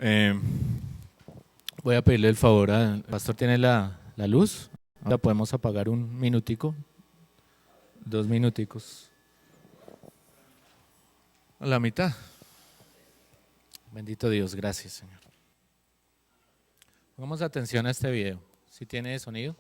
Eh, Voy a pedirle el favor al pastor, ¿tiene la luz? ¿La podemos apagar un minutico? 2 minuticos. A la mitad. Bendito Dios, gracias, Señor. Pongamos atención a este video. ¿Sí tiene sonido?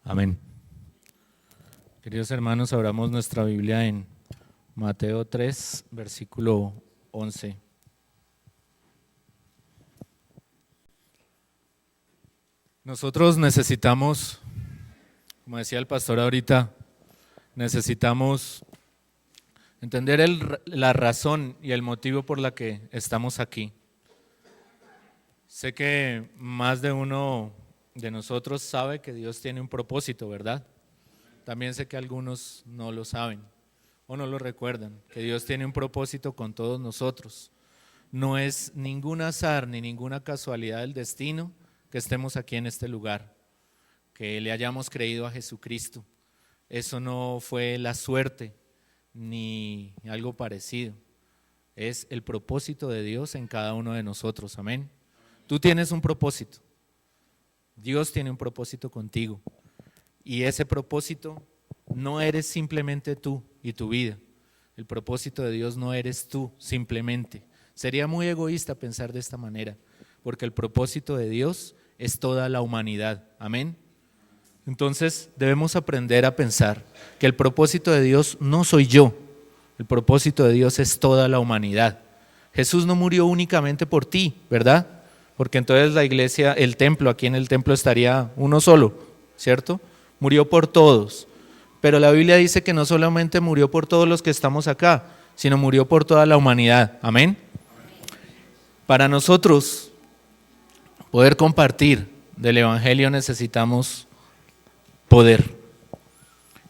Amén. Queridos hermanos, abramos nuestra Biblia en Mateo 3, versículo 11. Nosotros necesitamos, como decía el pastor ahorita, necesitamos entender la razón y el motivo por la que estamos aquí. Sé que más de uno de nosotros sabe que Dios tiene un propósito, ¿verdad? También sé que algunos no lo saben o no lo recuerdan, que Dios tiene un propósito con todos nosotros. No es ningún azar ni ninguna casualidad del destino que estemos aquí en este lugar, que le hayamos creído a Jesucristo. Eso no fue la suerte ni algo parecido. Es el propósito de Dios en cada uno de nosotros, amén. Tú tienes un propósito. Dios tiene un propósito contigo y ese propósito no eres simplemente tú y tu vida. El propósito de Dios no eres tú simplemente. Sería muy egoísta pensar de esta manera, porque el propósito de Dios es toda la humanidad. Amén. Entonces debemos aprender a pensar que el propósito de Dios no soy yo, el propósito de Dios es toda la humanidad. Jesús no murió únicamente por ti, ¿verdad? Porque entonces la iglesia, el templo, aquí en el templo estaría uno solo, ¿cierto? Murió por todos, pero la Biblia dice que no solamente murió por todos los que estamos acá, sino murió por toda la humanidad, ¿amén? Para nosotros poder compartir del evangelio necesitamos poder,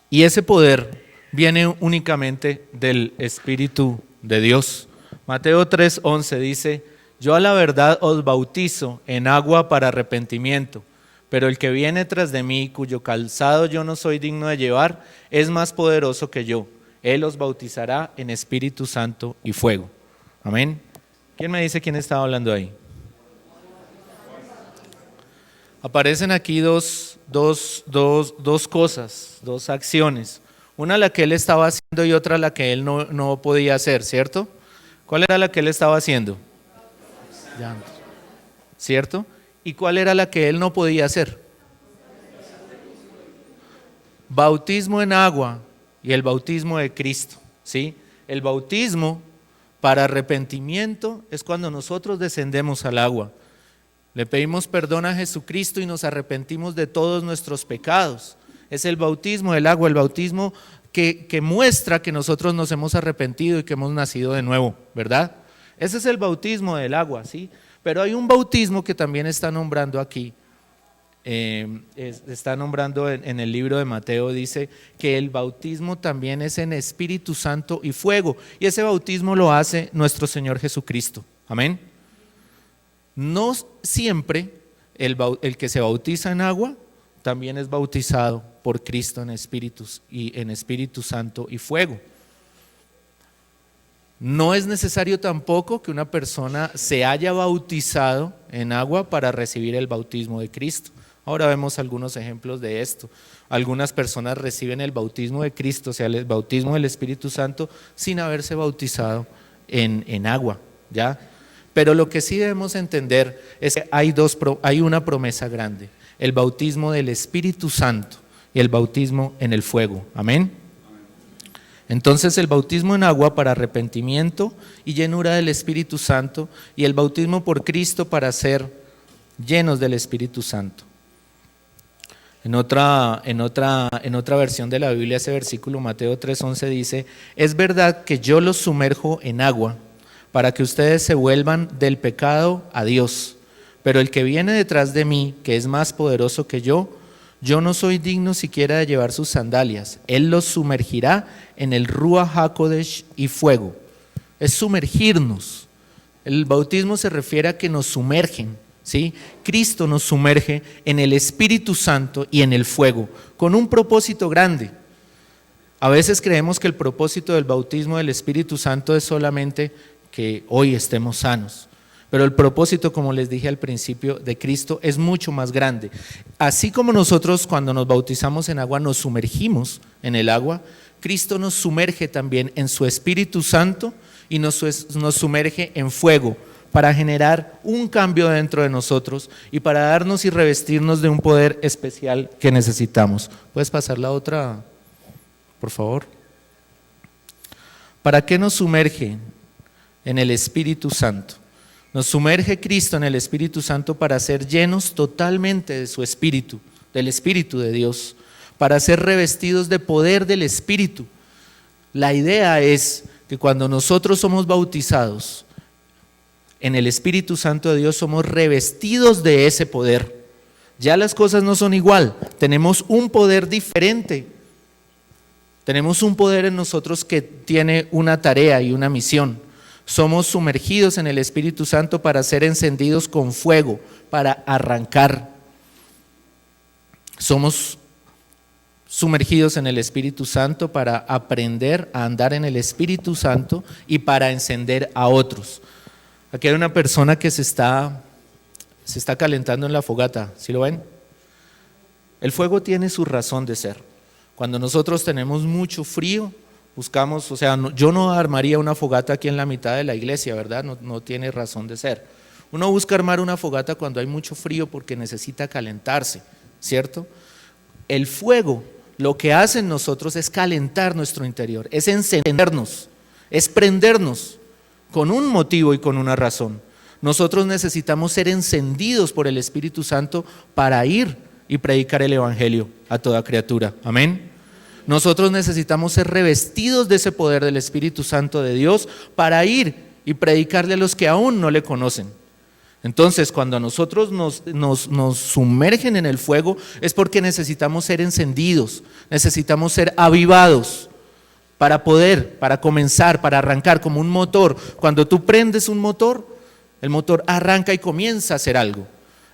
y ese poder viene únicamente del Espíritu de Dios. Mateo 3:11 dice: yo a la verdad os bautizo en agua para arrepentimiento, pero el que viene tras de mí, cuyo calzado yo no soy digno de llevar, es más poderoso que yo. Él os bautizará en Espíritu Santo y fuego. Amén. ¿Quién me dice quién estaba hablando ahí? Aparecen aquí dos cosas, dos acciones. Una la que él estaba haciendo y otra la que él no podía hacer, ¿cierto? ¿Cuál era la que él estaba haciendo? Llanto. ¿Cierto? ¿Y cuál era la que él no podía hacer? Bautismo en agua y el bautismo de Cristo, ¿sí? El bautismo para arrepentimiento es cuando nosotros descendemos al agua. Le pedimos perdón a Jesucristo y nos arrepentimos de todos nuestros pecados. Es el bautismo del agua, el bautismo que muestra que nosotros nos hemos arrepentido y que hemos nacido de nuevo, ¿verdad? Ese es el bautismo del agua, ¿sí? Pero hay un bautismo que también está nombrando aquí. Está nombrando en el libro de Mateo, dice que el bautismo también es en Espíritu Santo y fuego, y ese bautismo lo hace nuestro Señor Jesucristo, amén. No siempre el que se bautiza en agua también es bautizado por Cristo en Espíritu Santo y fuego. No es necesario tampoco que una persona se haya bautizado en agua para recibir el bautismo de Cristo. Ahora vemos algunos ejemplos de esto. Algunas personas reciben el bautismo de Cristo, o sea, el bautismo del Espíritu Santo, sin haberse bautizado en agua, ¿ya? Pero lo que sí debemos entender es que hay una promesa grande: el bautismo del Espíritu Santo y el bautismo en el fuego, amén. Entonces el bautismo en agua para arrepentimiento y llenura del Espíritu Santo, y el bautismo por Cristo para ser llenos del Espíritu Santo. En otra versión de la Biblia, ese versículo, Mateo 3:11, dice: es verdad que yo los sumerjo en agua para que ustedes se vuelvan del pecado a Dios, pero el que viene detrás de mí, que es más poderoso que yo no soy digno siquiera de llevar sus sandalias. Él los sumergirá en el Ruach HaKodesh y fuego. Es sumergirnos. El bautismo se refiere a que nos sumergen, ¿sí? Cristo nos sumerge en el Espíritu Santo y en el fuego, con un propósito grande. A veces creemos que el propósito del bautismo del Espíritu Santo es solamente que hoy estemos sanos. Pero el propósito, como les dije al principio, de Cristo es mucho más grande. Así como nosotros cuando nos bautizamos en agua nos sumergimos en el agua, Cristo nos sumerge también en su Espíritu Santo y nos sumerge en fuego para generar un cambio dentro de nosotros y para darnos y revestirnos de un poder especial que necesitamos. ¿Puedes pasar la otra, por favor? ¿Para qué nos sumerge en el Espíritu Santo? Nos sumerge Cristo en el Espíritu Santo para ser llenos totalmente de su Espíritu, del Espíritu de Dios, para ser revestidos de poder del Espíritu. La idea es que cuando nosotros somos bautizados en el Espíritu Santo de Dios, somos revestidos de ese poder. Ya las cosas no son igual, tenemos un poder diferente. Tenemos un poder en nosotros que tiene una tarea y una misión. Somos sumergidos en el Espíritu Santo para ser encendidos con fuego, para arrancar. Somos sumergidos en el Espíritu Santo para aprender a andar en el Espíritu Santo y para encender a otros. Aquí hay una persona que se está calentando en la fogata, ¿sí lo ven? El fuego tiene su razón de ser. Cuando nosotros tenemos mucho frío, buscamos, o sea, yo no armaría una fogata aquí en la mitad de la iglesia, ¿verdad? No tiene razón de ser. Uno busca armar una fogata cuando hay mucho frío porque necesita calentarse, ¿cierto? El fuego lo que hace en nosotros es calentar nuestro interior, es encendernos, es prendernos con un motivo y con una razón. Nosotros necesitamos ser encendidos por el Espíritu Santo para ir y predicar el Evangelio a toda criatura, amén. Nosotros necesitamos ser revestidos de ese poder del Espíritu Santo de Dios para ir y predicarle a los que aún no le conocen. Entonces, cuando a nosotros nos sumergen en el fuego, es porque necesitamos ser encendidos, necesitamos ser avivados para poder, para comenzar, para arrancar como un motor. Cuando tú prendes un motor, el motor arranca y comienza a hacer algo.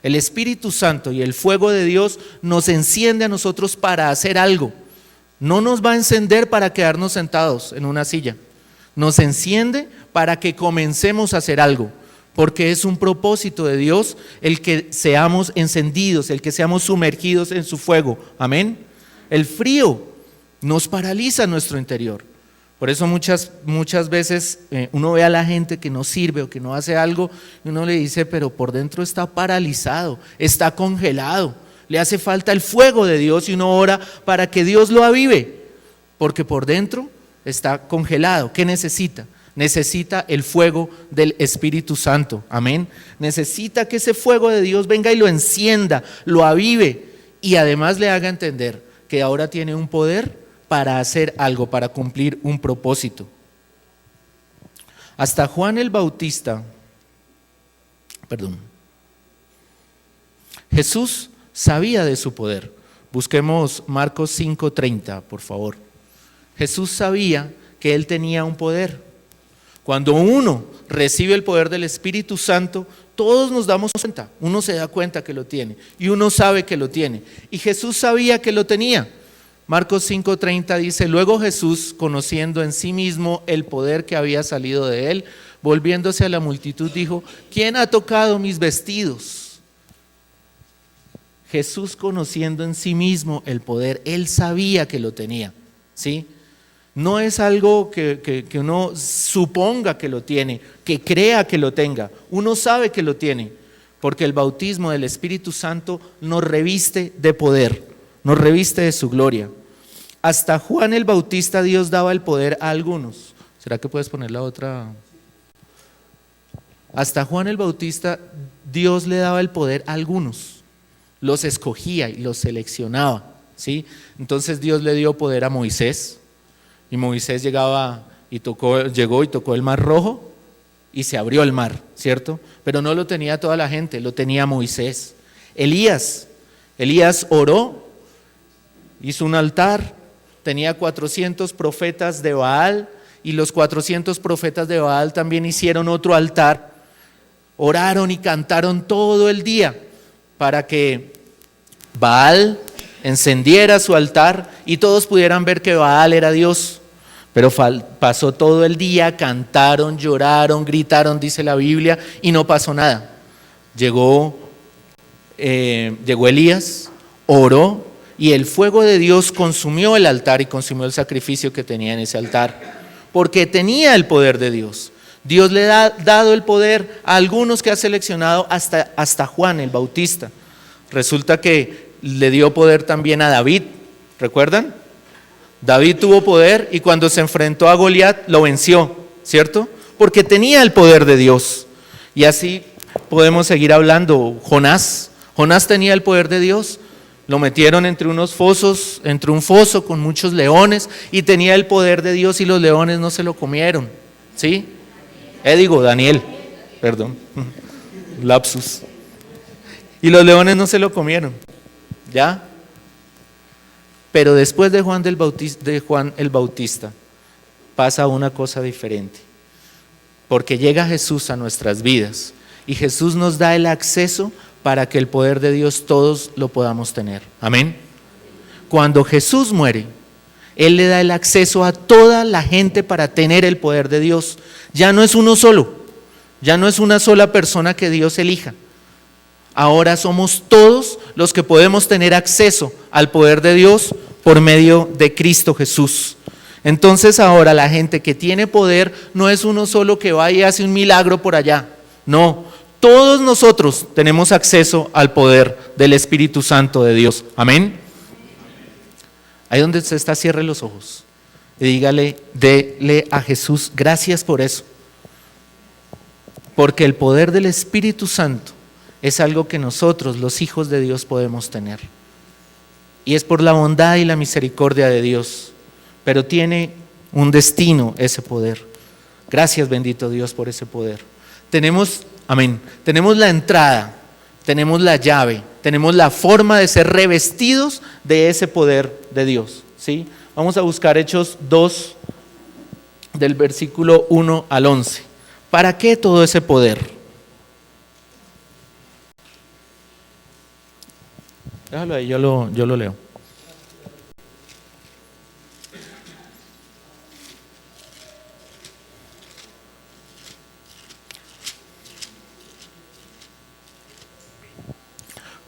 El Espíritu Santo y el fuego de Dios nos enciende a nosotros para hacer algo. No nos va a encender para quedarnos sentados en una silla. Nos enciende para que comencemos a hacer algo, porque es un propósito de Dios el que seamos encendidos, el que seamos sumergidos en su fuego. Amén. El frío nos paraliza en nuestro interior. Por eso muchas veces uno ve a la gente que no sirve o que no hace algo y uno le dice, pero por dentro está paralizado, está congelado, le hace falta el fuego de Dios y uno ora para que Dios lo avive, porque por dentro está congelado. ¿Qué necesita? Necesita el fuego del Espíritu Santo, amén. Necesita que ese fuego de Dios venga y lo encienda, lo avive y además le haga entender que ahora tiene un poder para hacer algo, para cumplir un propósito. Hasta Juan el Bautista, Jesús sabía de su poder. Busquemos Marcos 5:30, por favor. Jesús sabía que él tenía un poder. Cuando uno recibe el poder del Espíritu Santo, todos nos damos cuenta, uno se da cuenta que lo tiene y uno sabe que lo tiene. Y Jesús sabía que lo tenía. Marcos 5:30 dice, luego Jesús, conociendo en sí mismo el poder que había salido de él, volviéndose a la multitud dijo, ¿quién ha tocado mis vestidos? Jesús, conociendo en sí mismo el poder, él sabía que lo tenía, ¿sí? No es algo que uno suponga que lo tiene, que crea que lo tenga. Uno sabe que lo tiene, porque el bautismo del Espíritu Santo nos reviste de poder, nos reviste de su gloria. Hasta Juan el Bautista Dios daba el poder a algunos. ¿Será que puedes poner la otra? Hasta Juan el Bautista Dios le daba el poder a algunos. Los escogía y los seleccionaba, ¿sí? Entonces Dios le dio poder a Moisés. Y Moisés llegó y tocó el mar rojo y se abrió el mar, ¿cierto? Pero no lo tenía toda la gente, lo tenía Moisés. Elías oró, hizo un altar, tenía 400 profetas de Baal y los 400 profetas de Baal también hicieron otro altar, oraron y cantaron todo el día para que Baal encendiera su altar y todos pudieran ver que Baal era Dios. Pero pasó todo el día, cantaron, lloraron, gritaron, dice la Biblia, y no pasó nada. Llegó Elías, oró, y el fuego de Dios consumió el altar y consumió el sacrificio que tenía en ese altar, porque tenía el poder de Dios. Dios le ha dado el poder a algunos que ha seleccionado hasta Juan el Bautista. Resulta que le dio poder también a David, ¿recuerdan? David tuvo poder y cuando se enfrentó a Goliat lo venció, ¿cierto? Porque tenía el poder de Dios. Y así podemos seguir hablando. Jonás tenía el poder de Dios. Lo metieron entre un foso con muchos leones y tenía el poder de Dios y los leones no se lo comieron, ¿sí? Daniel, perdón, lapsus. Y los leones no se lo comieron, ¿ya? Pero después de Juan el Bautista pasa una cosa diferente, porque llega Jesús a nuestras vidas y Jesús nos da el acceso para que el poder de Dios todos lo podamos tener. Amén. Cuando Jesús muere, Él le da el acceso a toda la gente para tener el poder de Dios. Ya no es uno solo, ya no es una sola persona que Dios elija. Ahora somos todos los que podemos tener acceso al poder de Dios por medio de Cristo Jesús. Entonces ahora la gente que tiene poder no es uno solo que va y hace un milagro por allá. No, todos nosotros tenemos acceso al poder del Espíritu Santo de Dios. Amén. Ahí donde usted está, cierre los ojos y dele a Jesús gracias por eso. Porque el poder del Espíritu Santo es algo que nosotros, los hijos de Dios, podemos tener. Y es por la bondad y la misericordia de Dios. Pero tiene un destino ese poder. Gracias, bendito Dios, por ese poder. Tenemos la entrada, tenemos la llave, tenemos la forma de ser revestidos de ese poder de Dios, ¿sí? Vamos a buscar Hechos 2, del versículo 1 al 11. ¿Para qué todo ese poder? Déjalo ahí, yo lo leo.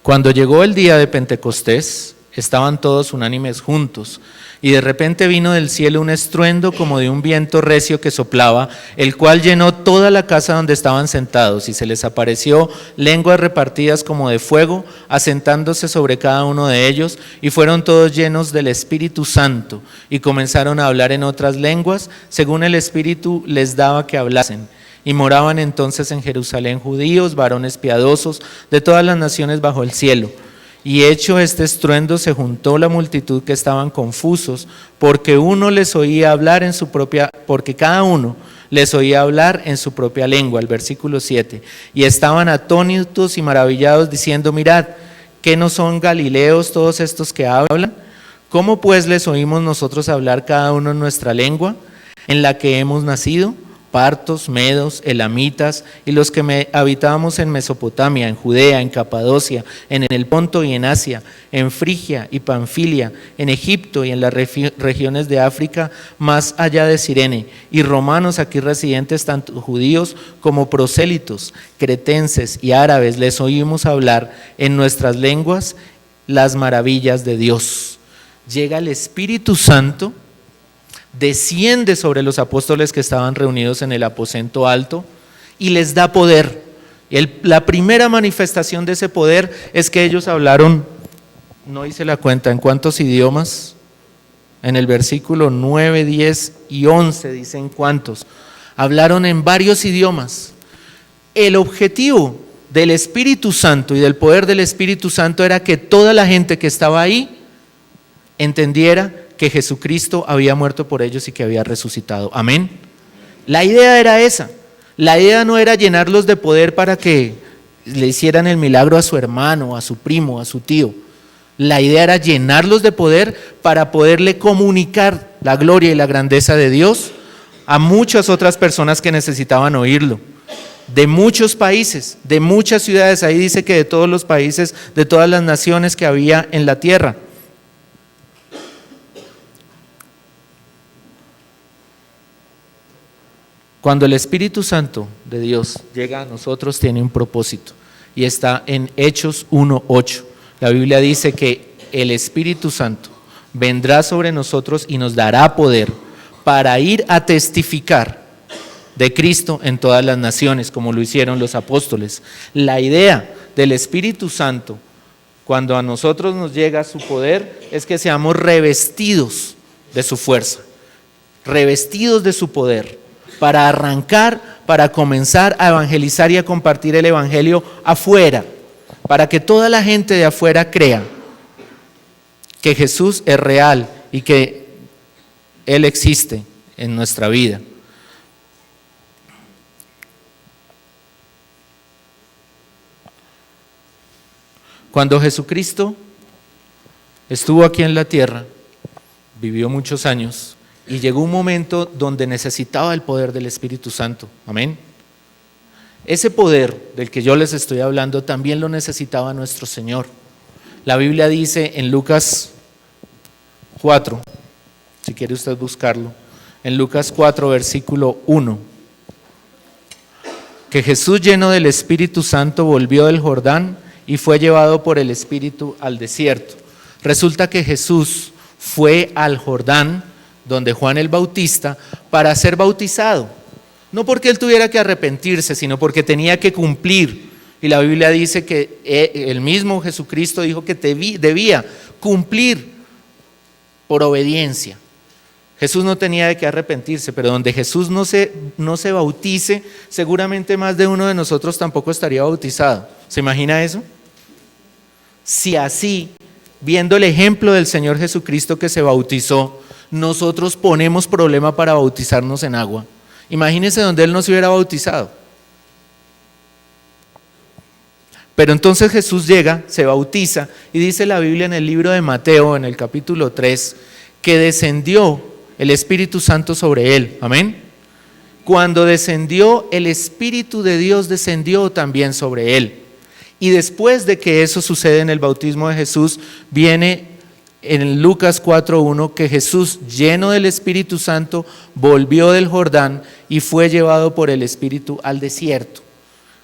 Cuando llegó el día de Pentecostés, Estaban todos unánimes juntos. Y de repente vino del cielo un estruendo como de un viento recio que soplaba, el cual llenó toda la casa donde estaban sentados, y se les apareció lenguas repartidas como de fuego, asentándose sobre cada uno de ellos, y fueron todos llenos del Espíritu Santo, y comenzaron a hablar en otras lenguas, según el Espíritu les daba que hablasen. Y moraban entonces en Jerusalén judíos, varones piadosos, de todas las naciones bajo el cielo. Y hecho este estruendo, se juntó la multitud que estaban confusos, porque cada uno les oía hablar en su propia lengua. El versículo 7. Y estaban atónitos y maravillados, diciendo: mirad, ¿qué no son galileos todos estos que hablan? ¿Cómo pues les oímos nosotros hablar cada uno en nuestra lengua, en la que hemos nacido? Partos, medos, elamitas y los que habitábamos en Mesopotamia, en Judea, en Capadocia, en el Ponto y en Asia, en Frigia y Panfilia, en Egipto y en las regiones de África, más allá de Cirene, y romanos aquí residentes, tanto judíos como prosélitos, cretenses y árabes, les oímos hablar en nuestras lenguas las maravillas de Dios. Llega el Espíritu Santo, desciende sobre los apóstoles que estaban reunidos en el aposento alto y les da poder. La primera manifestación de ese poder es que ellos hablaron, no hice la cuenta, ¿en cuántos idiomas? En el versículo 9, 10 y 11 dicen cuántos. Hablaron en varios idiomas. El objetivo del Espíritu Santo y del poder del Espíritu Santo era que toda la gente que estaba ahí entendiera que Jesucristo había muerto por ellos y que había resucitado. Amén. La idea era esa. La idea no era llenarlos de poder para que le hicieran el milagro a su hermano, a su primo, a su tío. La idea era llenarlos de poder para poderle comunicar la gloria y la grandeza de Dios a muchas otras personas que necesitaban oírlo. De muchos países, de muchas ciudades. Ahí dice que de todos los países, de todas las naciones que había en la tierra. Cuando el Espíritu Santo de Dios llega a nosotros, tiene un propósito, y está en Hechos 1:8. La Biblia dice que el Espíritu Santo vendrá sobre nosotros y nos dará poder para ir a testificar de Cristo en todas las naciones, como lo hicieron los apóstoles. La idea del Espíritu Santo, cuando a nosotros nos llega su poder, es que seamos revestidos de su fuerza, revestidos de su poder, para arrancar, para comenzar a evangelizar y a compartir el evangelio afuera, para que toda la gente de afuera crea que Jesús es real y que Él existe en nuestra vida. Cuando Jesucristo estuvo aquí en la tierra, vivió muchos años, y llegó un momento donde necesitaba el poder del Espíritu Santo. Amén. Ese poder del que yo les estoy hablando también lo necesitaba nuestro Señor. La Biblia dice en Lucas 4, si quiere usted buscarlo, en Lucas 4, versículo 1, que Jesús, lleno del Espíritu Santo, volvió del Jordán y fue llevado por el Espíritu al desierto. Resulta que Jesús fue al Jordán, donde Juan el Bautista, para ser bautizado. No porque él tuviera que arrepentirse, sino porque tenía que cumplir. Y la Biblia dice que el mismo Jesucristo dijo que debía cumplir por obediencia. Jesús no tenía de qué arrepentirse, pero donde Jesús no se bautice, seguramente más de uno de nosotros tampoco estaría bautizado. ¿Se imagina eso? Si así, viendo el ejemplo del Señor Jesucristo que se bautizó, nosotros ponemos problema para bautizarnos en agua, imagínense donde Él no se hubiera bautizado. Pero entonces Jesús llega, se bautiza, y dice la Biblia en el libro de Mateo, en el capítulo 3, que descendió el Espíritu Santo sobre Él. Amén. Cuando descendió, el Espíritu de Dios descendió también sobre Él. Y después de que eso sucede en el bautismo de Jesús, viene en Lucas 4:1 que Jesús, lleno del Espíritu Santo, volvió del Jordán y fue llevado por el Espíritu al desierto.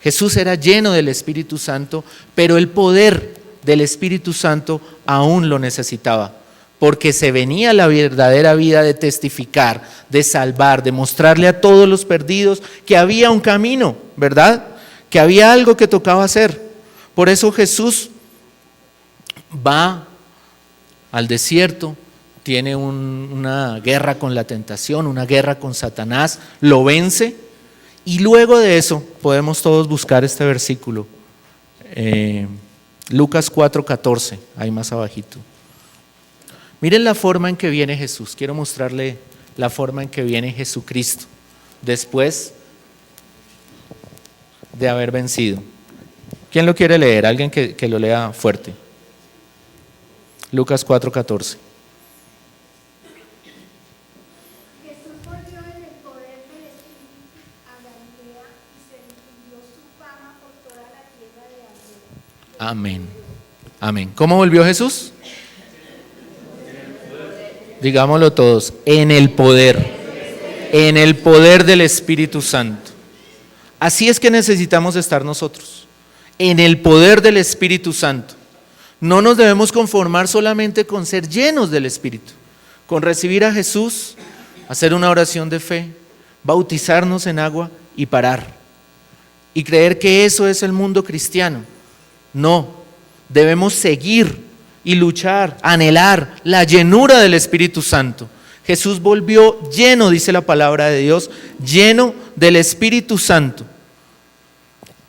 Jesús era lleno del Espíritu Santo, pero el poder del Espíritu Santo aún lo necesitaba, porque se venía la verdadera vida de testificar, de salvar, de mostrarle a todos los perdidos que había un camino, ¿verdad? Que había algo que tocaba hacer. Por eso Jesús va al desierto, tiene una guerra con la tentación, una guerra con Satanás, lo vence, y luego de eso podemos todos buscar este versículo, Lucas 4:14, ahí más abajito. Miren la forma en que viene Jesús. Quiero mostrarle la forma en que viene Jesucristo después de haber vencido. ¿Quién lo quiere leer? Alguien que lo lea fuerte. Lucas 4:14. Jesús volvió en el poder del Espíritu a Galilea y se difundió su fama por toda la tierra de Galilea. Amén. Amén. ¿Cómo volvió Jesús? Digámoslo todos, en el poder del Espíritu Santo. Así es que necesitamos estar nosotros, en el poder del Espíritu Santo. No nos debemos conformar solamente con ser llenos del Espíritu, con recibir a Jesús, hacer una oración de fe, bautizarnos en agua y parar. Y creer que eso es el mundo cristiano. No, debemos seguir y luchar, anhelar la llenura del Espíritu Santo. Jesús volvió lleno, dice la palabra de Dios, lleno del Espíritu Santo.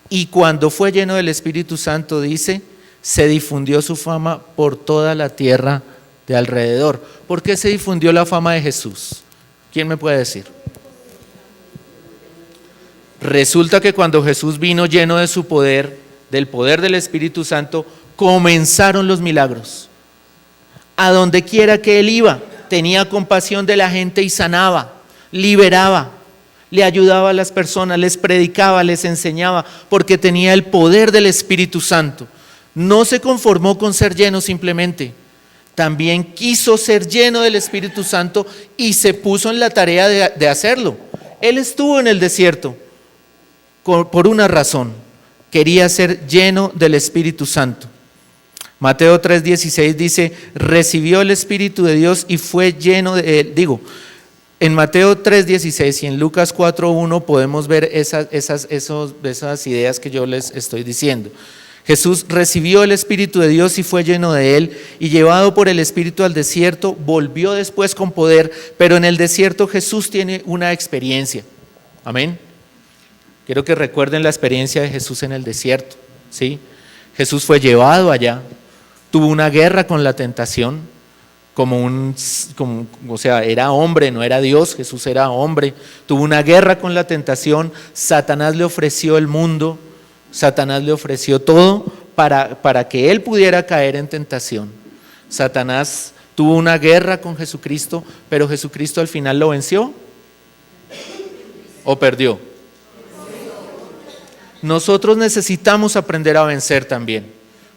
Y cuando fue lleno del Espíritu Santo, dice, se difundió su fama por toda la tierra de alrededor. ¿Por qué se difundió la fama de Jesús? ¿Quién me puede decir? Resulta que cuando Jesús vino lleno de su poder, del poder del Espíritu Santo, comenzaron los milagros. A donde quiera que él iba, tenía compasión de la gente y sanaba, liberaba, le ayudaba a las personas, les predicaba, les enseñaba, porque tenía el poder del Espíritu Santo. No se conformó con ser lleno simplemente, también quiso ser lleno del Espíritu Santo y se puso en la tarea de hacerlo. Él estuvo en el desierto por una razón, quería ser lleno del Espíritu Santo. Mateo 3:16 dice, recibió el Espíritu de Dios y fue lleno de él. En Mateo 3:16 y en Lucas 4:1 podemos ver esas ideas que yo les estoy diciendo. Jesús recibió el Espíritu de Dios y fue lleno de él, y llevado por el Espíritu al desierto, volvió después con poder, pero en el desierto Jesús tiene una experiencia. Amén. Quiero que recuerden la experiencia de Jesús en el desierto, ¿sí? Jesús fue llevado allá, tuvo una guerra con la tentación, era hombre, no era Dios, Jesús era hombre, tuvo una guerra con la tentación, Satanás le ofreció el mundo, Satanás le ofreció todo para que él pudiera caer en tentación. Satanás tuvo una guerra con Jesucristo, pero Jesucristo al final lo venció o perdió. Nosotros necesitamos aprender a vencer también,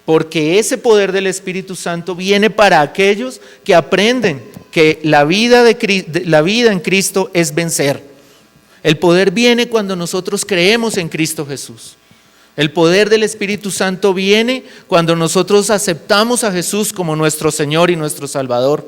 porque ese poder del Espíritu Santo viene para aquellos que aprenden que la vida en Cristo es vencer. El poder viene cuando nosotros creemos en Cristo Jesús. El poder del Espíritu Santo viene cuando nosotros aceptamos a Jesús como nuestro Señor y nuestro Salvador.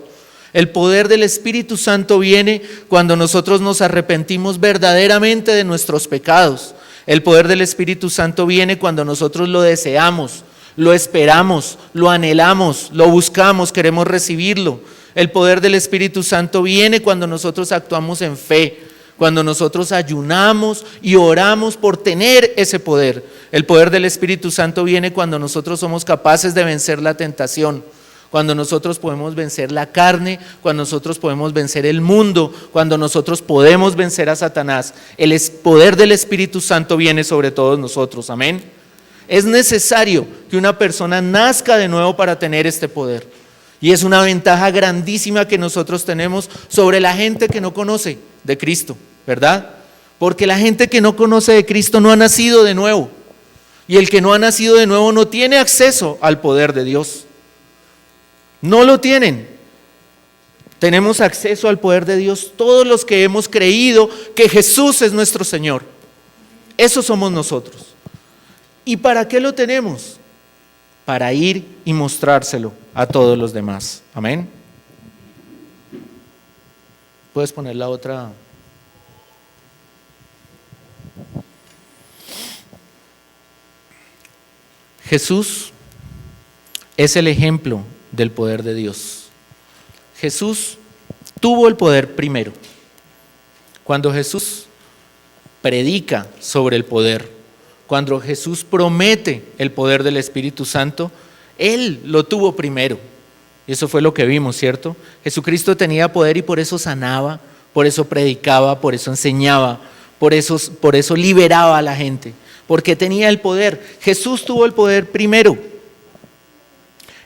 El poder del Espíritu Santo viene cuando nosotros nos arrepentimos verdaderamente de nuestros pecados. El poder del Espíritu Santo viene cuando nosotros lo deseamos, lo esperamos, lo anhelamos, lo buscamos, queremos recibirlo. El poder del Espíritu Santo viene cuando nosotros actuamos en fe, cuando nosotros ayunamos y oramos por tener ese poder. El poder del Espíritu Santo viene cuando nosotros somos capaces de vencer la tentación, cuando nosotros podemos vencer la carne, cuando nosotros podemos vencer el mundo, cuando nosotros podemos vencer a Satanás. El poder del Espíritu Santo viene sobre todos nosotros, amén. Es necesario que una persona nazca de nuevo para tener este poder. Y es una ventaja grandísima que nosotros tenemos sobre la gente que no conoce de Cristo, ¿verdad? Porque la gente que no conoce de Cristo no ha nacido de nuevo. Y el que no ha nacido de nuevo no tiene acceso al poder de Dios. No lo tienen. Tenemos acceso al poder de Dios todos los que hemos creído que Jesús es nuestro Señor. Eso somos nosotros. ¿Y para qué lo tenemos? para ir y mostrárselo a todos los demás. Amén. ¿Puedes poner la otra? Jesús es el ejemplo del poder de Dios. Jesús tuvo el poder primero. Cuando Jesús predica sobre el poder, cuando Jesús promete el poder del Espíritu Santo, Él lo tuvo primero. Y eso fue lo que vimos, ¿cierto? Jesucristo tenía poder y por eso sanaba, por eso predicaba, por eso enseñaba, por eso liberaba a la gente, porque tenía el poder. Jesús tuvo el poder primero.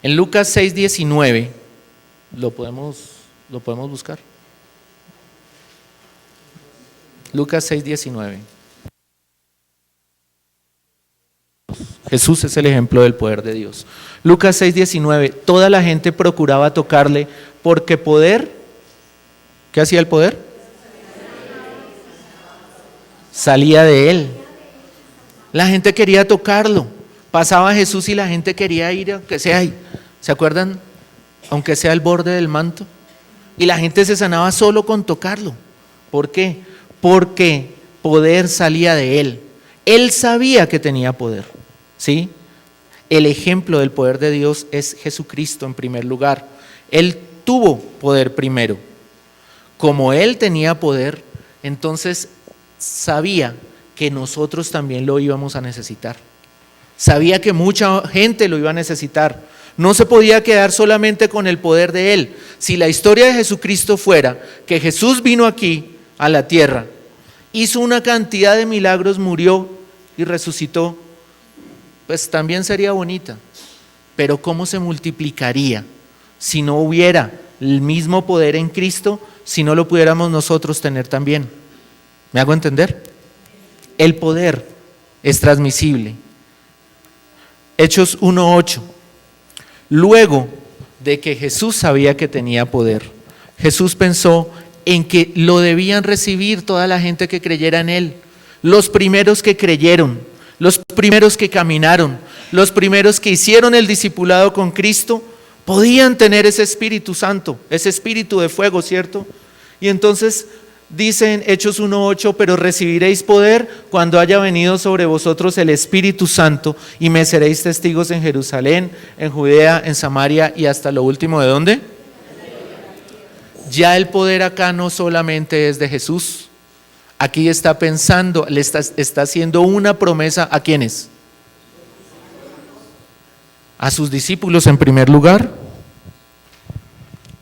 En Lucas 6:19, ¿lo podemos buscar? Lucas 6:19. Jesús es el ejemplo del poder de Dios. Lucas 6:19, toda la gente procuraba tocarle porque poder, ¿qué hacía el poder? Salía de él. La gente quería tocarlo. Pasaba Jesús y la gente quería ir, aunque sea ahí. ¿Se acuerdan? Aunque sea el borde del manto. Y la gente se sanaba solo con tocarlo. ¿Por qué? Porque poder salía de él. Él sabía que tenía poder. ¿Sí? El ejemplo del poder de Dios es Jesucristo en primer lugar. Él tuvo poder primero. Como Él tenía poder, entonces sabía que nosotros también lo íbamos a necesitar. Sabía que mucha gente lo iba a necesitar. No se podía quedar solamente con el poder de Él. Si la historia de Jesucristo fuera que Jesús vino aquí a la tierra, hizo una cantidad de milagros, murió y resucitó, pues también sería bonita, pero ¿cómo se multiplicaría si no hubiera el mismo poder en Cristo, si no lo pudiéramos nosotros tener también? ¿Me hago entender? El poder es transmisible. Hechos 1:8. Luego de que Jesús sabía que tenía poder, Jesús pensó en que lo debían recibir toda la gente que creyera en Él, los primeros que creyeron, los primeros que caminaron, los primeros que hicieron el discipulado con Cristo, podían tener ese Espíritu Santo, ese espíritu de fuego, ¿cierto? Y entonces dice en Hechos 1:8, pero recibiréis poder cuando haya venido sobre vosotros el Espíritu Santo y me seréis testigos en Jerusalén, en Judea, en Samaria y hasta lo último, ¿de dónde? Ya el poder acá no solamente es de Jesús. Aquí está pensando, le está haciendo una promesa ¿a quiénes? A sus discípulos en primer lugar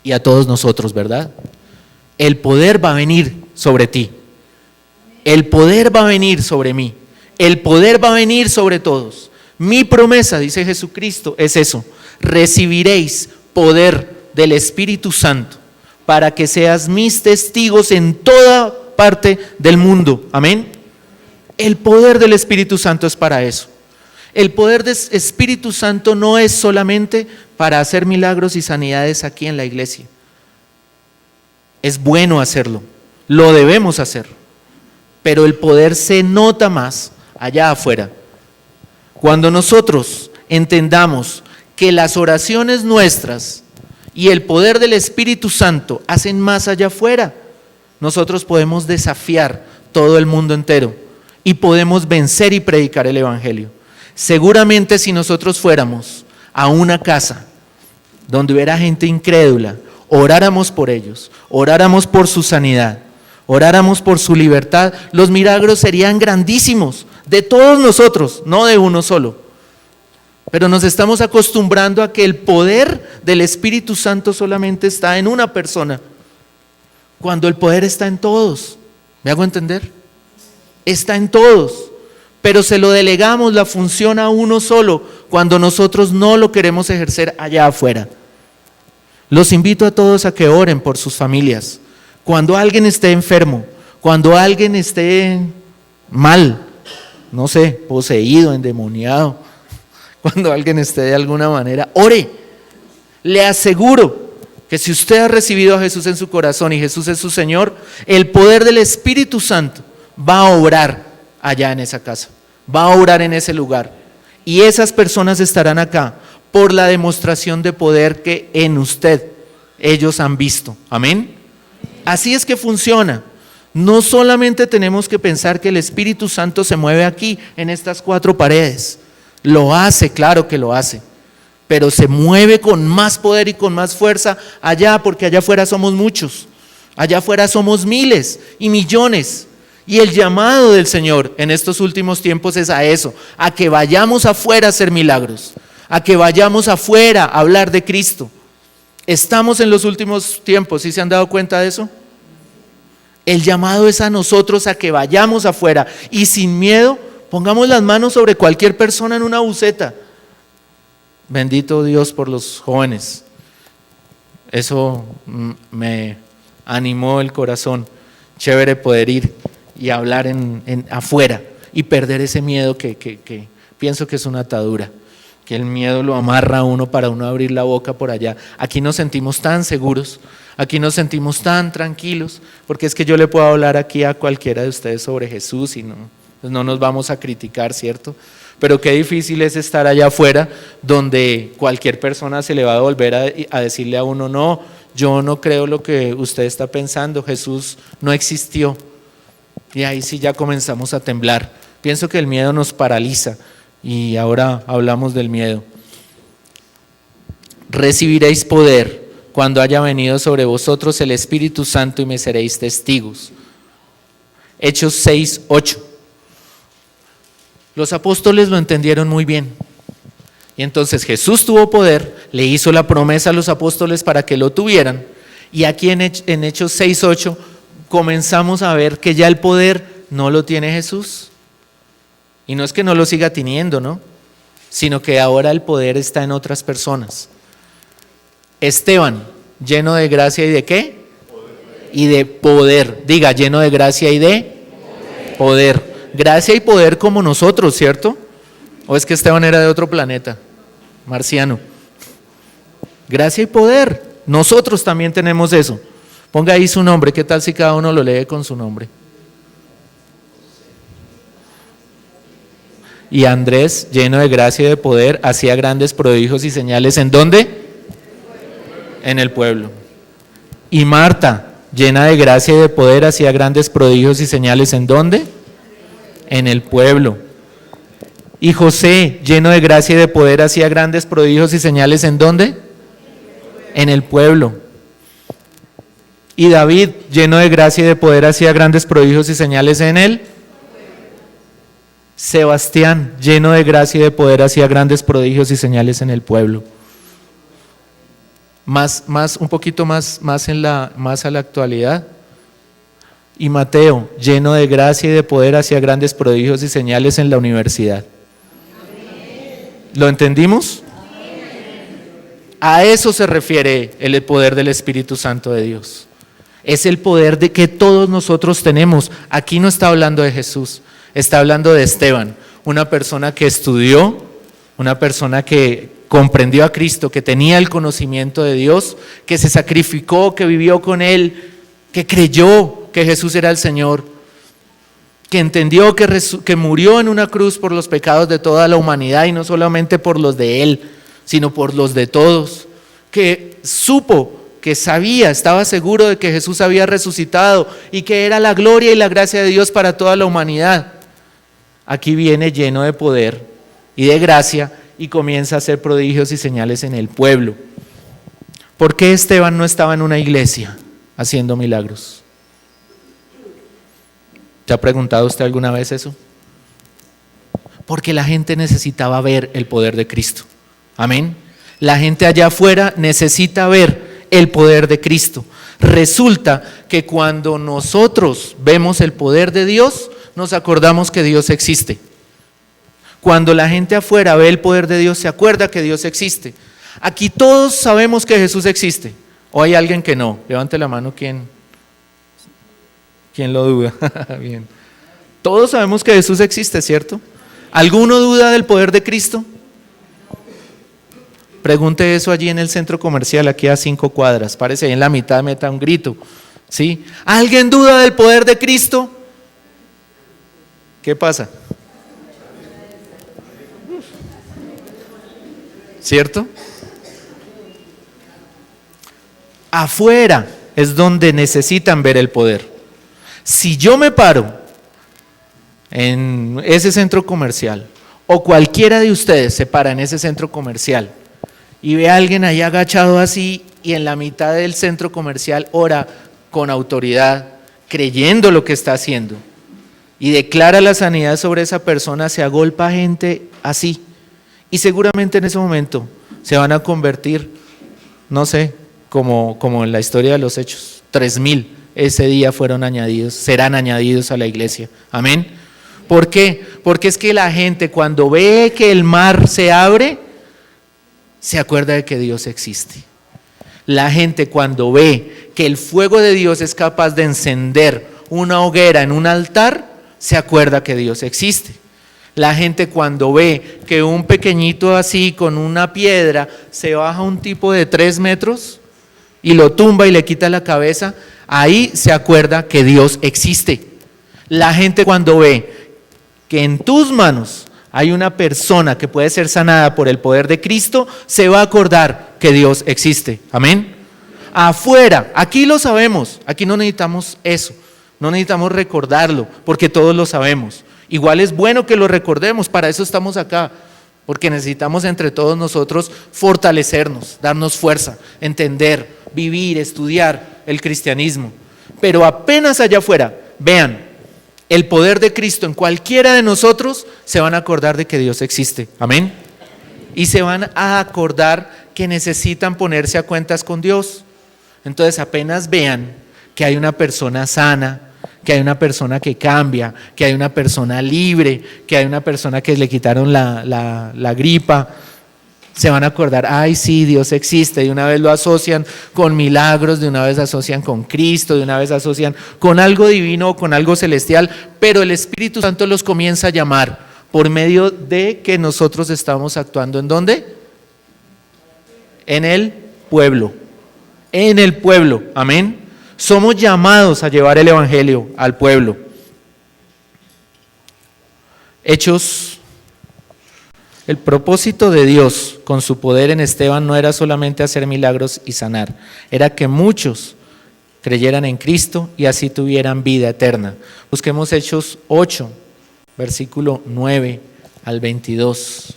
y a todos nosotros, ¿verdad? El poder va a venir sobre ti. El poder va a venir sobre mí. El poder va a venir sobre todos. Mi promesa, dice Jesucristo, es eso. Recibiréis poder del Espíritu Santo para que seas mis testigos en toda parte del mundo. Amén. El poder del Espíritu Santo es para eso. El poder del Espíritu Santo no es solamente para hacer milagros y sanidades aquí en la iglesia. Es bueno hacerlo, lo debemos hacer, pero el poder se nota más allá afuera. Cuando nosotros entendamos que las oraciones nuestras y el poder del Espíritu Santo hacen más allá afuera, nosotros podemos desafiar todo el mundo entero y podemos vencer y predicar el Evangelio. Seguramente si nosotros fuéramos a una casa donde hubiera gente incrédula, oráramos por ellos, oráramos por su sanidad, oráramos por su libertad, los milagros serían grandísimos de todos nosotros, no de uno solo. Pero nos estamos acostumbrando a que el poder del Espíritu Santo solamente está en una persona, cuando el poder está en todos. ¿Me hago entender? Está en todos, pero se lo delegamos la función a uno solo cuando nosotros no lo queremos ejercer allá afuera. Los invito a todos a que oren por sus familias. Cuando alguien esté enfermo, cuando alguien esté mal, no sé, poseído, endemoniado, cuando alguien esté de alguna manera, ore. Le aseguro que si usted ha recibido a Jesús en su corazón y Jesús es su Señor, el poder del Espíritu Santo va a obrar allá en esa casa, va a obrar en ese lugar. Y esas personas estarán acá por la demostración de poder que en usted ellos han visto. Amén. Así es que funciona. No solamente tenemos que pensar que el Espíritu Santo se mueve aquí, en estas 4 paredes. Lo hace, claro que lo hace. Pero se mueve con más poder y con más fuerza allá, porque allá afuera somos muchos. Allá afuera somos miles y millones. Y el llamado del Señor en estos últimos tiempos es a eso, a que vayamos afuera a hacer milagros, a que vayamos afuera a hablar de Cristo. Estamos en los últimos tiempos, ¿sí se han dado cuenta de eso? El llamado es a nosotros a que vayamos afuera y sin miedo pongamos las manos sobre cualquier persona en una buceta. Bendito Dios por los jóvenes. Eso me animó el corazón. Chévere poder ir y hablar afuera y perder ese miedo que pienso que es una atadura, que el miedo lo amarra a uno para uno abrir la boca por allá. Aquí nos sentimos tan seguros, aquí nos sentimos tan tranquilos, porque es que yo le puedo hablar aquí a cualquiera de ustedes sobre Jesús y no nos vamos a criticar, ¿cierto? Pero qué difícil es estar allá afuera donde cualquier persona se le va a volver a decirle a uno, no, yo no creo lo que usted está pensando, Jesús no existió. Y ahí sí ya comenzamos a temblar. Pienso que el miedo nos paraliza y ahora hablamos del miedo. Recibiréis poder cuando haya venido sobre vosotros el Espíritu Santo y me seréis testigos. Hechos 6:8. Los apóstoles lo entendieron muy bien. Y entonces Jesús tuvo poder, le hizo la promesa a los apóstoles para que lo tuvieran. Y aquí en Hechos 6:8 comenzamos a ver que ya el poder no lo tiene Jesús. Y no es que no lo siga teniendo, ¿no? Sino que ahora el poder está en otras personas. Esteban, lleno de gracia y de ¿qué? Poder. Y de poder. Diga, lleno de gracia y de poder. Gracia y poder como nosotros, ¿cierto? ¿O es que Esteban era de otro planeta, marciano? Gracia y poder. Nosotros también tenemos eso. Ponga ahí su nombre. ¿Qué tal si cada uno lo lee con su nombre? Y Andrés, lleno de gracia y de poder, hacía grandes prodigios y señales. ¿En dónde? En el pueblo. Y Marta, llena de gracia y de poder, hacía grandes prodigios y señales. ¿En dónde? En el pueblo. Y José, lleno de gracia y de poder, hacía grandes prodigios y señales. ¿En dónde? En el pueblo. Y David, lleno de gracia y de poder, hacía grandes prodigios y señales en él. Sebastián, lleno de gracia y de poder, hacía grandes prodigios y señales en el pueblo. Un poquito más a la actualidad. Y Mateo, lleno de gracia y de poder, hacía grandes prodigios y señales en la universidad. ¿Lo entendimos? A eso se refiere el poder del Espíritu Santo de Dios. Es el poder de que todos nosotros tenemos. Aquí no está hablando de Jesús, está hablando de Esteban, una persona que estudió, una persona que comprendió a Cristo, que tenía el conocimiento de Dios, que se sacrificó, que vivió con Él, que creyó que Jesús era el Señor, que entendió que murió en una cruz por los pecados de toda la humanidad y no solamente por los de Él, sino por los de todos, que supo, que sabía, estaba seguro de que Jesús había resucitado y que era la gloria y la gracia de Dios para toda la humanidad. Aquí viene lleno de poder y de gracia y comienza a hacer prodigios y señales en el pueblo. ¿Por qué Esteban no estaba en una iglesia haciendo milagros? ¿Se ha preguntado usted alguna vez eso? Porque la gente necesitaba ver el poder de Cristo. Amén. La gente allá afuera necesita ver el poder de Cristo. Resulta que cuando nosotros vemos el poder de Dios, nos acordamos que Dios existe. Cuando la gente afuera ve el poder de Dios, se acuerda que Dios existe. Aquí todos sabemos que Jesús existe. ¿O hay alguien que no? Levante la mano, ¿quién lo duda? Bien. Todos sabemos que Jesús existe, ¿cierto? ¿Alguno duda del poder de Cristo? Pregunte eso allí en el centro comercial, aquí a 5 cuadras. Párese ahí en la mitad, meta un grito. ¿Sí? ¿Alguien duda del poder de Cristo? ¿Qué pasa? ¿cierto? Afuera es donde necesitan ver el poder. Si yo me paro en ese centro comercial, o cualquiera de ustedes se para en ese centro comercial y ve a alguien ahí agachado así y en la mitad del centro comercial ora con autoridad, creyendo lo que está haciendo, y declara la sanidad sobre esa persona, se agolpa gente así, y seguramente en ese momento se van a convertir, no sé, como en la historia de los Hechos, 3,000 ese día serán añadidos a la iglesia. Amén. ¿Por qué? Porque es que la gente cuando ve que el mar se abre, se acuerda de que Dios existe. La gente cuando ve que el fuego de Dios es capaz de encender una hoguera en un altar, se acuerda que Dios existe. La gente cuando ve que un pequeñito así con una piedra se baja un tipo de 3 metros y lo tumba y le quita la cabeza, ahí se acuerda que Dios existe. La gente cuando ve que en tus manos hay una persona que puede ser sanada por el poder de Cristo, se va a acordar que Dios existe. Amén. Afuera, aquí lo sabemos, aquí no necesitamos eso, no necesitamos recordarlo, porque todos lo sabemos. Igual es bueno que lo recordemos, para eso estamos acá, porque necesitamos entre todos nosotros fortalecernos, darnos fuerza, entender, vivir, estudiar el cristianismo. Pero apenas allá afuera, vean, el poder de Cristo en cualquiera de nosotros, se van a acordar de que Dios existe. Amén. Y se van a acordar que necesitan ponerse a cuentas con Dios. Entonces apenas vean que hay una persona sana, que hay una persona que cambia, que hay una persona libre, que hay una persona que le quitaron la gripa, se van a acordar, ay sí, Dios existe, de una vez lo asocian con milagros, de una vez asocian con Cristo, de una vez asocian con algo divino o con algo celestial, pero el Espíritu Santo los comienza a llamar por medio de que nosotros estamos actuando ¿en dónde? En el pueblo, amén. Somos llamados a llevar el evangelio al pueblo. Hechos. El propósito de Dios con su poder en Esteban no era solamente hacer milagros y sanar, era que muchos creyeran en Cristo y así tuvieran vida eterna. Busquemos Hechos 8, versículo 9 al 22.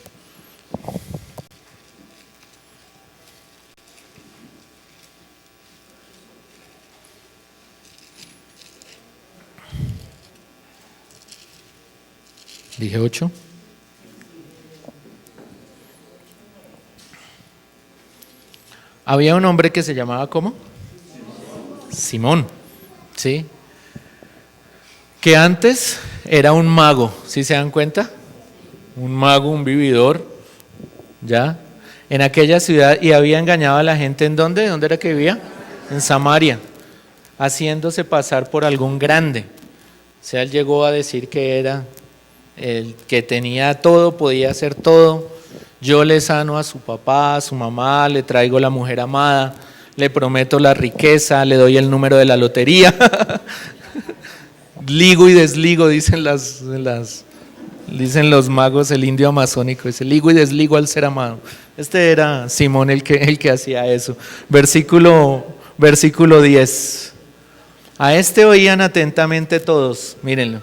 Dije 8. Había un hombre que se llamaba ¿cómo? Simón, ¿sí? Que antes era un mago, ¿sí se dan cuenta? Un mago, un vividor, ¿ya? En aquella ciudad, y había engañado a la gente, ¿en dónde? ¿Dónde era que vivía? En Samaria, haciéndose pasar por algún grande. O sea, él llegó a decir que era el que tenía todo, podía hacer todo. Yo le sano a su papá, a su mamá, le traigo la mujer amada, le prometo la riqueza, le doy el número de la lotería. Ligo y desligo, dicen los magos, el indio amazónico, dice ligo y desligo al ser amado. Este era Simón el que hacía eso. Versículo 10. A este oían atentamente todos, mírenlo.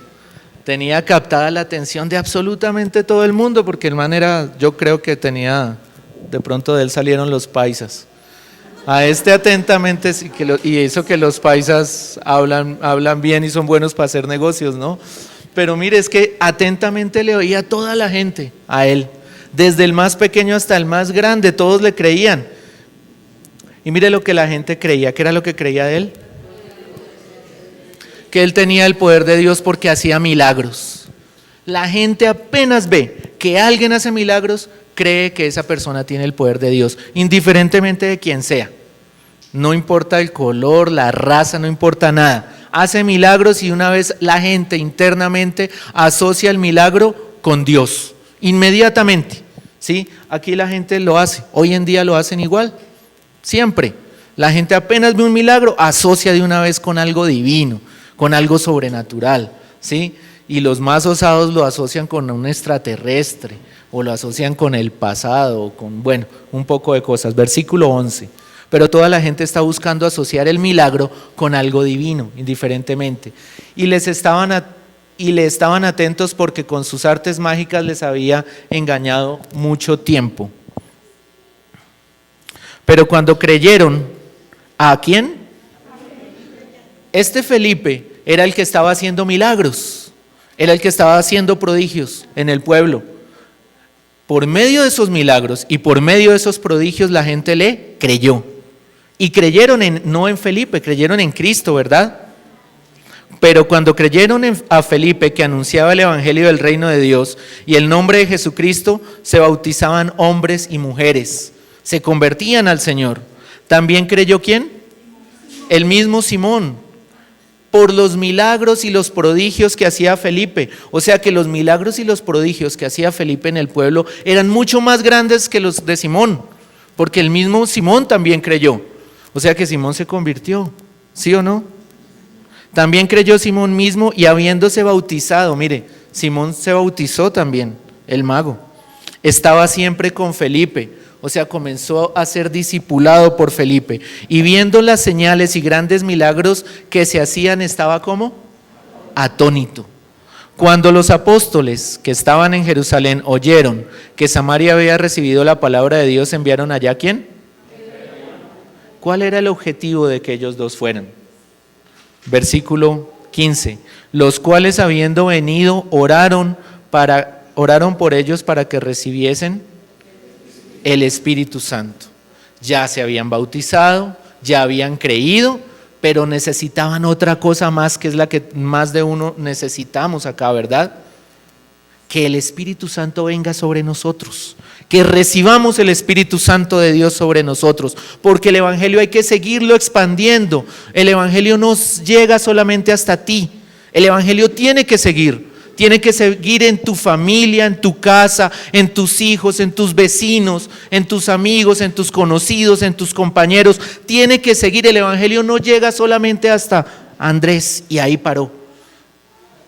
Tenía captada la atención de absolutamente todo el mundo, porque el man yo creo que tenía, de pronto de él salieron los paisas. A este atentamente, y eso que los paisas hablan bien y son buenos para hacer negocios, ¿no? Pero mire, es que atentamente le oía toda la gente a él, desde el más pequeño hasta el más grande, todos le creían. Y mire lo que la gente creía, ¿qué era lo que creía de él? Que él tenía el poder de Dios porque hacía milagros. La gente apenas ve que alguien hace milagros, cree que esa persona tiene el poder de Dios, indiferentemente de quién sea. No importa el color, la raza, no importa nada. Hace milagros y una vez la gente internamente asocia el milagro con Dios, inmediatamente. ¿Sí? Aquí la gente lo hace, hoy en día lo hacen igual, siempre. La gente apenas ve un milagro, asocia de una vez con algo divino, con algo sobrenatural, ¿sí? Y los más osados lo asocian con un extraterrestre o lo asocian con el pasado, con, bueno, un poco de cosas. Versículo 11. Pero toda la gente está buscando asociar el milagro con algo divino, indiferentemente. Y le estaban atentos porque con sus artes mágicas les había engañado mucho tiempo. Pero cuando creyeron, ¿a quién? Este Felipe era el que estaba haciendo milagros, era el que estaba haciendo prodigios en el pueblo. Por medio de esos milagros y por medio de esos prodigios la gente le creyó. Y creyeron no en Felipe, creyeron en Cristo, ¿verdad? Pero cuando creyeron a Felipe, que anunciaba el evangelio del reino de Dios y el nombre de Jesucristo, se bautizaban hombres y mujeres, se convertían al Señor. ¿También creyó quién? El mismo Simón, por los milagros y los prodigios que hacía Felipe. O sea que los milagros y los prodigios que hacía Felipe en el pueblo eran mucho más grandes que los de Simón, porque el mismo Simón también creyó. O sea que Simón se convirtió, ¿sí o no? También creyó Simón mismo y habiéndose bautizado, mire, Simón se bautizó también, el mago. Estaba siempre con Felipe. O sea, comenzó a ser discipulado por Felipe. Y viendo las señales y grandes milagros que se hacían, estaba ¿cómo? Atónito. Cuando los apóstoles que estaban en Jerusalén oyeron que Samaria había recibido la palabra de Dios, ¿enviaron allá a quién? ¿Cuál era el objetivo de que ellos dos fueran? Versículo 15. Los cuales habiendo venido oraron por ellos para que recibiesen el Espíritu Santo. Ya se habían bautizado, ya habían creído, pero necesitaban otra cosa más, que es la que más de uno necesitamos acá, ¿verdad? Que el Espíritu Santo venga sobre nosotros, que recibamos el Espíritu Santo de Dios sobre nosotros, porque el Evangelio hay que seguirlo expandiendo. El Evangelio no llega solamente hasta ti, el Evangelio tiene que seguir en tu familia, en tu casa, en tus hijos, en tus vecinos, en tus amigos, en tus conocidos, en tus compañeros. Tiene que seguir. El Evangelio no llega solamente hasta Andrés y ahí paró.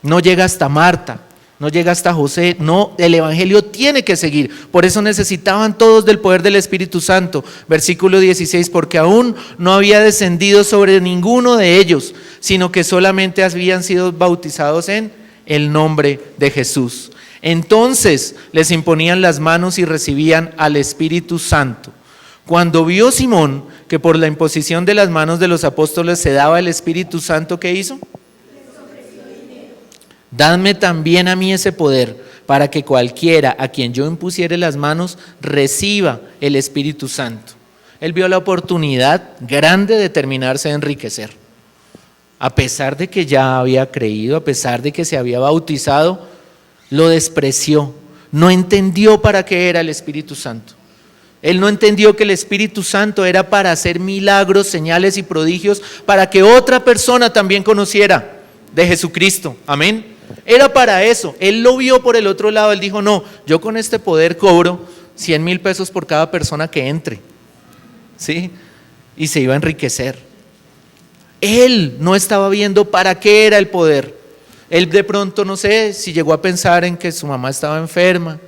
No llega hasta Marta, no llega hasta José. No, el Evangelio tiene que seguir. Por eso necesitaban todos del poder del Espíritu Santo. Versículo 16, porque aún no había descendido sobre ninguno de ellos, sino que solamente habían sido bautizados en el nombre de Jesús. Entonces les imponían las manos y recibían al Espíritu Santo. Cuando vio Simón que por la imposición de las manos de los apóstoles se daba el Espíritu Santo, ¿qué hizo? Dadme también a mí ese poder, para que cualquiera a quien yo impusiere las manos reciba el Espíritu Santo. Él vio la oportunidad grande de terminarse de enriquecer. A pesar de que ya había creído, a pesar de que se había bautizado, lo despreció. No entendió para qué era el Espíritu Santo. Él no entendió que el Espíritu Santo era para hacer milagros, señales y prodigios, para que otra persona también conociera de Jesucristo. Amén. Era para eso. Él lo vio por el otro lado. Él dijo, no, yo con este poder cobro 100,000 pesos por cada persona que entre. ¿Sí? Y se iba a enriquecer. Él no estaba viendo para qué era el poder. Él de pronto, no sé, si llegó a pensar en que su mamá estaba enferma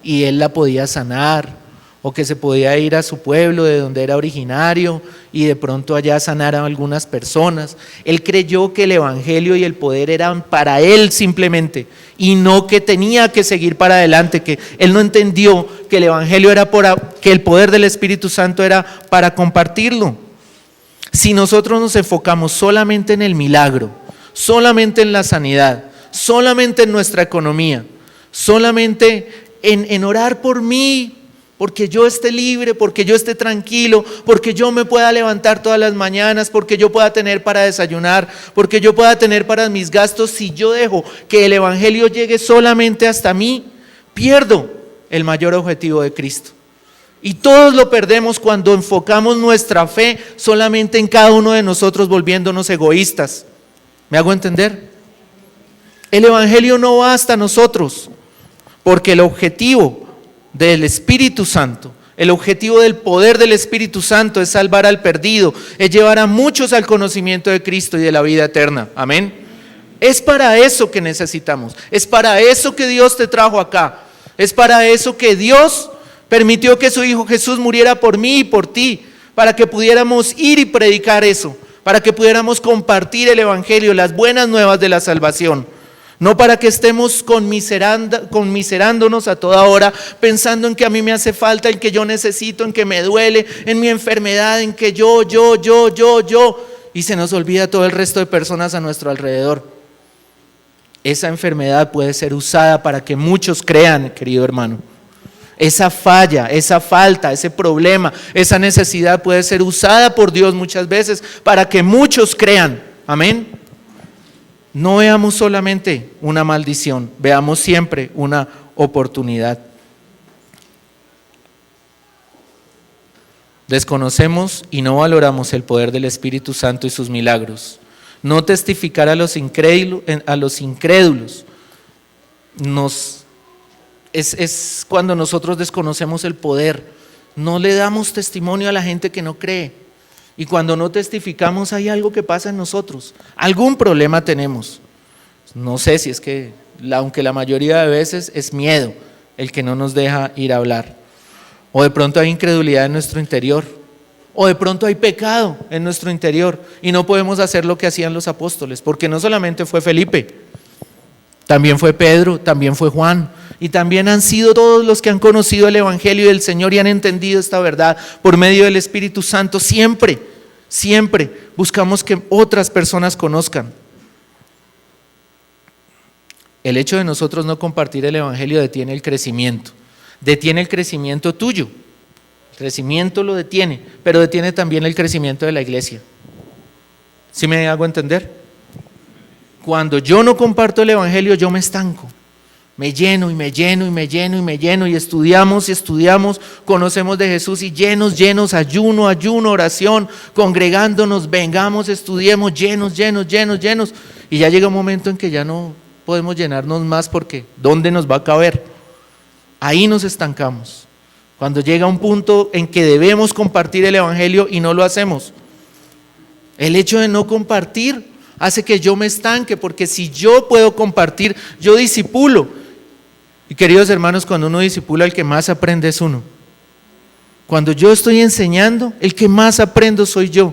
y él la podía sanar, o que se podía ir a su pueblo de donde era originario y de pronto allá sanar a algunas personas. Él creyó que el evangelio y el poder eran para él simplemente, y no que tenía que seguir para adelante, que él no entendió que el evangelio era que el poder del Espíritu Santo era para compartirlo. Si nosotros nos enfocamos solamente en el milagro, solamente en la sanidad, solamente en nuestra economía, solamente en orar por mí, porque yo esté libre, porque yo esté tranquilo, porque yo me pueda levantar todas las mañanas, porque yo pueda tener para desayunar, porque yo pueda tener para mis gastos, si yo dejo que el evangelio llegue solamente hasta mí, pierdo el mayor objetivo de Cristo. Y todos lo perdemos cuando enfocamos nuestra fe solamente en cada uno de nosotros, volviéndonos egoístas. ¿Me hago entender? El evangelio no va hasta nosotros, porque el objetivo del Espíritu Santo, el objetivo del poder del Espíritu Santo es salvar al perdido, es llevar a muchos al conocimiento de Cristo y de la vida eterna. Amén. Es para eso que necesitamos, es para eso que Dios te trajo acá. Es para eso que Dios permitió que su Hijo Jesús muriera por mí y por ti, para que pudiéramos ir y predicar eso, para que pudiéramos compartir el Evangelio, las buenas nuevas de la salvación. No para que estemos conmiserándonos a toda hora, pensando en que a mí me hace falta, en que yo necesito, en que me duele, en mi enfermedad, en que yo, y se nos olvida todo el resto de personas a nuestro alrededor. Esa enfermedad puede ser usada para que muchos crean, querido hermano. Esa falla, esa falta, ese problema, esa necesidad puede ser usada por Dios muchas veces para que muchos crean. Amén. No veamos solamente una maldición, veamos siempre una oportunidad. Desconocemos y no valoramos el poder del Espíritu Santo y sus milagros. No testificar a los incrédulos es cuando nosotros desconocemos el poder. No le damos testimonio a la gente que no cree. Y cuando no testificamos hay algo que pasa en nosotros. Algún problema tenemos. No sé si es que, aunque la mayoría de veces es miedo el que no nos deja ir a hablar. O de pronto hay incredulidad en nuestro interior. O de pronto hay pecado en nuestro interior y no podemos hacer lo que hacían los apóstoles. Porque no solamente fue Felipe, también fue Pedro, también fue Juan. Y también han sido todos los que han conocido el Evangelio del Señor y han entendido esta verdad por medio del Espíritu Santo. Siempre buscamos que otras personas conozcan. El hecho de nosotros no compartir el Evangelio detiene el crecimiento tuyo. El crecimiento lo detiene, pero detiene también el crecimiento de la iglesia. ¿Sí me hago entender? Cuando yo no comparto el Evangelio, yo me estanco. Me lleno y estudiamos, conocemos de Jesús y llenos, ayuno, oración, congregándonos, vengamos, estudiemos, llenos. Y ya llega un momento en que ya no podemos llenarnos más porque ¿dónde nos va a caber? Ahí nos estancamos. Cuando llega un punto en que debemos compartir el Evangelio y no lo hacemos. El hecho de no compartir hace que yo me estanque, porque si yo puedo compartir, yo discipulo. Y queridos hermanos, cuando uno discipula, el que más aprende es uno. Cuando yo estoy enseñando, el que más aprendo soy yo.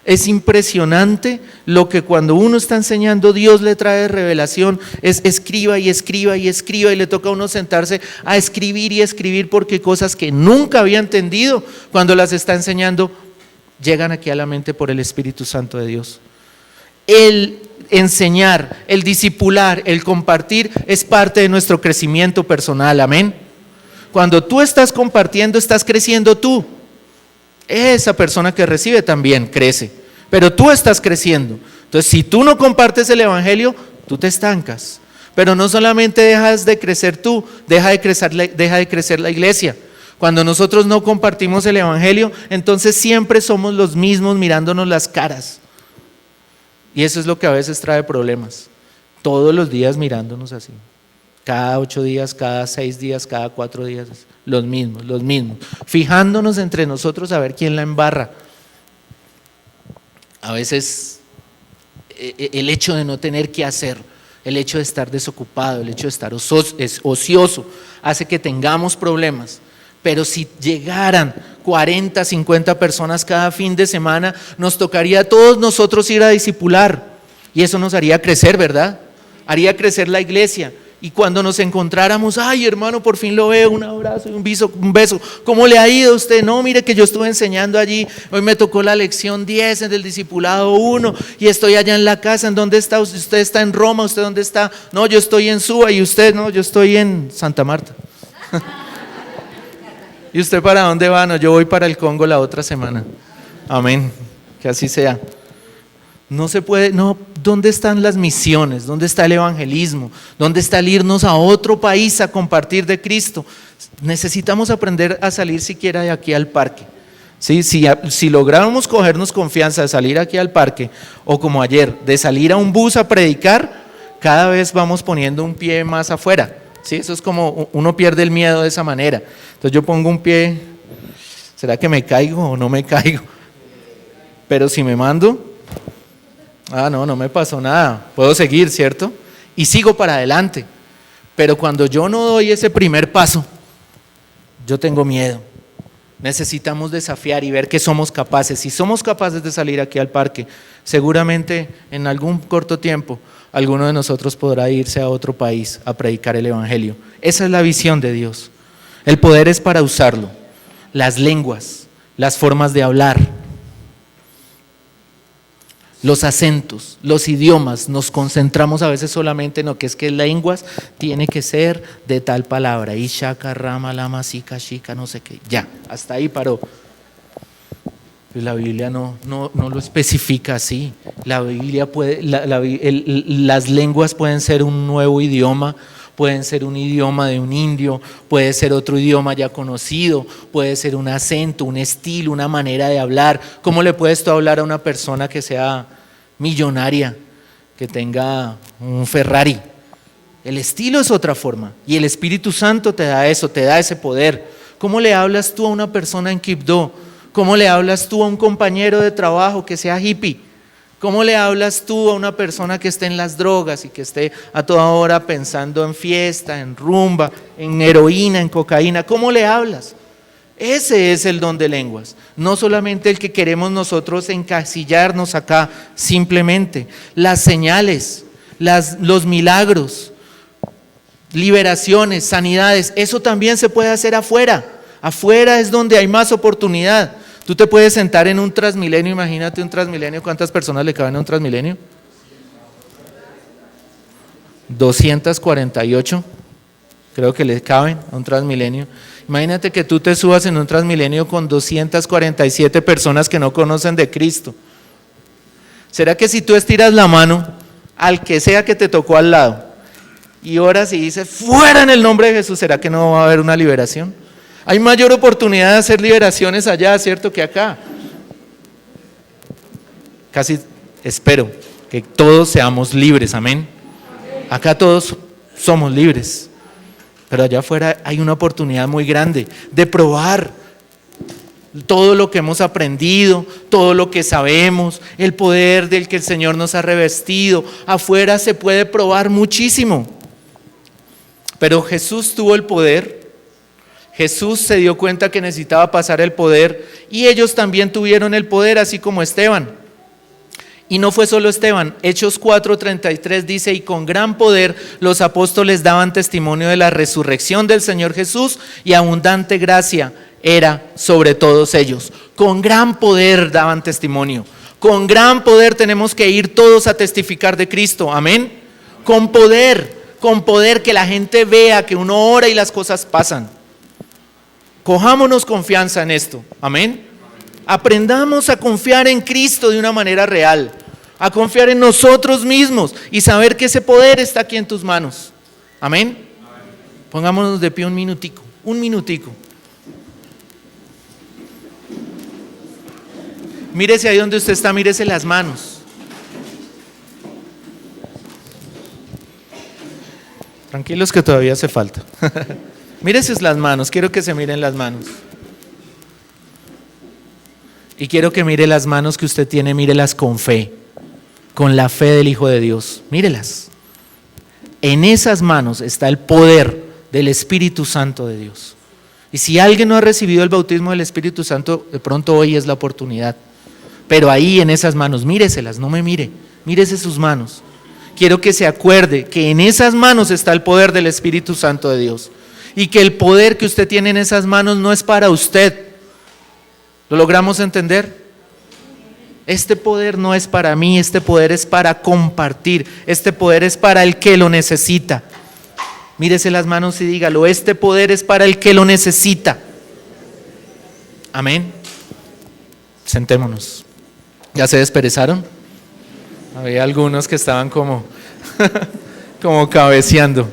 Es impresionante lo que cuando uno está enseñando, Dios le trae revelación, es escriba y le toca a uno sentarse a escribir y escribir, porque cosas que nunca había entendido, cuando las está enseñando, llegan aquí a la mente por el Espíritu Santo de Dios. El enseñar, el discipular, el compartir es parte de nuestro crecimiento personal, amén. Cuando tú estás compartiendo, estás creciendo tú. Esa persona que recibe también crece, pero tú estás creciendo. Entonces, si tú no compartes el Evangelio, tú te estancas. Pero no solamente dejas de crecer tú, deja de crecer la iglesia. Cuando nosotros no compartimos el Evangelio, entonces siempre somos los mismos mirándonos las caras. Y eso es lo que a veces trae problemas. Todos los días mirándonos así. Cada 8 días, cada 6 días, cada 4 días. Los mismos. Fijándonos entre nosotros a ver quién la embarra. A veces el hecho de no tener que hacer, el hecho de estar desocupado, el hecho de estar ocioso, hace que tengamos problemas. Pero si llegaran 40, 50 personas cada fin de semana, nos tocaría a todos nosotros ir a discipular. Y eso nos haría crecer, ¿verdad? Haría crecer la iglesia. Y cuando nos encontráramos, ay hermano, por fin lo veo, un abrazo y un beso. ¿Cómo le ha ido a usted? No, mire que yo estuve enseñando allí, hoy me tocó la lección 10 del discipulado 1 y estoy allá en la casa. ¿En dónde está? Usted está en Roma, ¿usted dónde está? No, yo estoy en Suba. Y usted, no, yo estoy en Santa Marta. ¿Y usted para dónde va? No, yo voy para el Congo la otra semana. Amén, que así sea. No se puede, no, ¿dónde están las misiones? ¿Dónde está el evangelismo? ¿Dónde está el irnos a otro país a compartir de Cristo? Necesitamos aprender a salir siquiera de aquí al parque. ¿Sí? Si lográramos cogernos confianza de salir aquí al parque, o como ayer, de salir a un bus a predicar, cada vez vamos poniendo un pie más afuera. ¿Sí? Eso es como uno pierde el miedo de esa manera. Entonces yo pongo un pie, ¿será que me caigo o no me caigo? Pero si me mando, no me pasó nada, puedo seguir, ¿cierto? Y sigo para adelante, Pero cuando yo no doy ese primer paso, yo tengo miedo. Necesitamos desafiar y ver que somos capaces. Si somos capaces de salir aquí al parque, seguramente en algún corto tiempo alguno de nosotros podrá irse a otro país a predicar el evangelio. Esa es la visión de Dios. El poder es para usarlo. Las lenguas, las formas de hablar, los acentos, los idiomas, nos concentramos a veces solamente en lo que es lenguas, tiene que ser de tal palabra, Ishaka, Rama, Lama, Sika, Shika, no sé qué, ya, hasta ahí paró. Pues la Biblia no lo especifica así. La Biblia las lenguas pueden ser un nuevo idioma, pueden ser un idioma de un indio, puede ser otro idioma ya conocido, puede ser un acento, un estilo, una manera de hablar. ¿Cómo le puedes tú hablar a una persona que sea millonaria, que tenga un Ferrari? El estilo es otra forma y el Espíritu Santo te da eso, te da ese poder. ¿Cómo le hablas tú a una persona en Quibdó? ¿Cómo le hablas tú a un compañero de trabajo que sea hippie? ¿Cómo le hablas tú a una persona que esté en las drogas y que esté a toda hora pensando en fiesta, en rumba, en heroína, en cocaína? ¿Cómo le hablas? Ese es el don de lenguas, no solamente el que queremos nosotros encasillarnos acá, simplemente las señales, los milagros, liberaciones, sanidades, eso también se puede hacer afuera. Afuera es donde hay más oportunidad. Tú te puedes sentar en un Transmilenio, imagínate un Transmilenio, ¿cuántas personas le caben a un Transmilenio? 248, creo que le caben a un Transmilenio. Imagínate que tú te subas en un Transmilenio con 247 personas que no conocen de Cristo. ¿Será que si tú estiras la mano al que sea que te tocó al lado y oras y dices, fuera en el nombre de Jesús, ¿será que no va a haber una liberación? Hay mayor oportunidad de hacer liberaciones allá, ¿cierto?, que acá. Casi espero que todos seamos libres, amén. Acá todos somos libres, pero allá afuera hay una oportunidad muy grande de probar todo lo que hemos aprendido, todo lo que sabemos, el poder del que el Señor nos ha revestido. Afuera se puede probar muchísimo, pero Jesús tuvo el poder. Jesús se dio cuenta que necesitaba pasar el poder y ellos también tuvieron el poder, así como Esteban. Y no fue solo Esteban. Hechos 4:33 dice, y con gran poder los apóstoles daban testimonio de la resurrección del Señor Jesús y abundante gracia era sobre todos ellos. Con gran poder daban testimonio. Con gran poder tenemos que ir todos a testificar de Cristo, amén. Con poder que la gente vea que uno ora y las cosas pasan. Cojámonos confianza en esto, amén. Aprendamos a confiar en Cristo de una manera real, a confiar en nosotros mismos y saber que ese poder está aquí en tus manos, amén. Pongámonos de pie un minutico. Mírese ahí donde usted está, mírese las manos. Tranquilos que todavía hace falta. Mírese las manos, quiero que se miren las manos. Y quiero que mire las manos que usted tiene, mírelas con fe, con la fe del Hijo de Dios. Mírelas. En esas manos está el poder del Espíritu Santo de Dios. Y si alguien no ha recibido el bautismo del Espíritu Santo, de pronto hoy es la oportunidad. Pero ahí en esas manos, míreselas, no me mire, mírese sus manos. Quiero que se acuerde que en esas manos está el poder del Espíritu Santo de Dios. Y que el poder que usted tiene en esas manos no es para usted. ¿Lo logramos entender? Este poder no es para mí, este poder es para compartir, este poder es para el que lo necesita. Mírese las manos y dígalo, este poder es para el que lo necesita. Amén. Sentémonos. ¿Ya se desperezaron? Había algunos que estaban como cabeceando.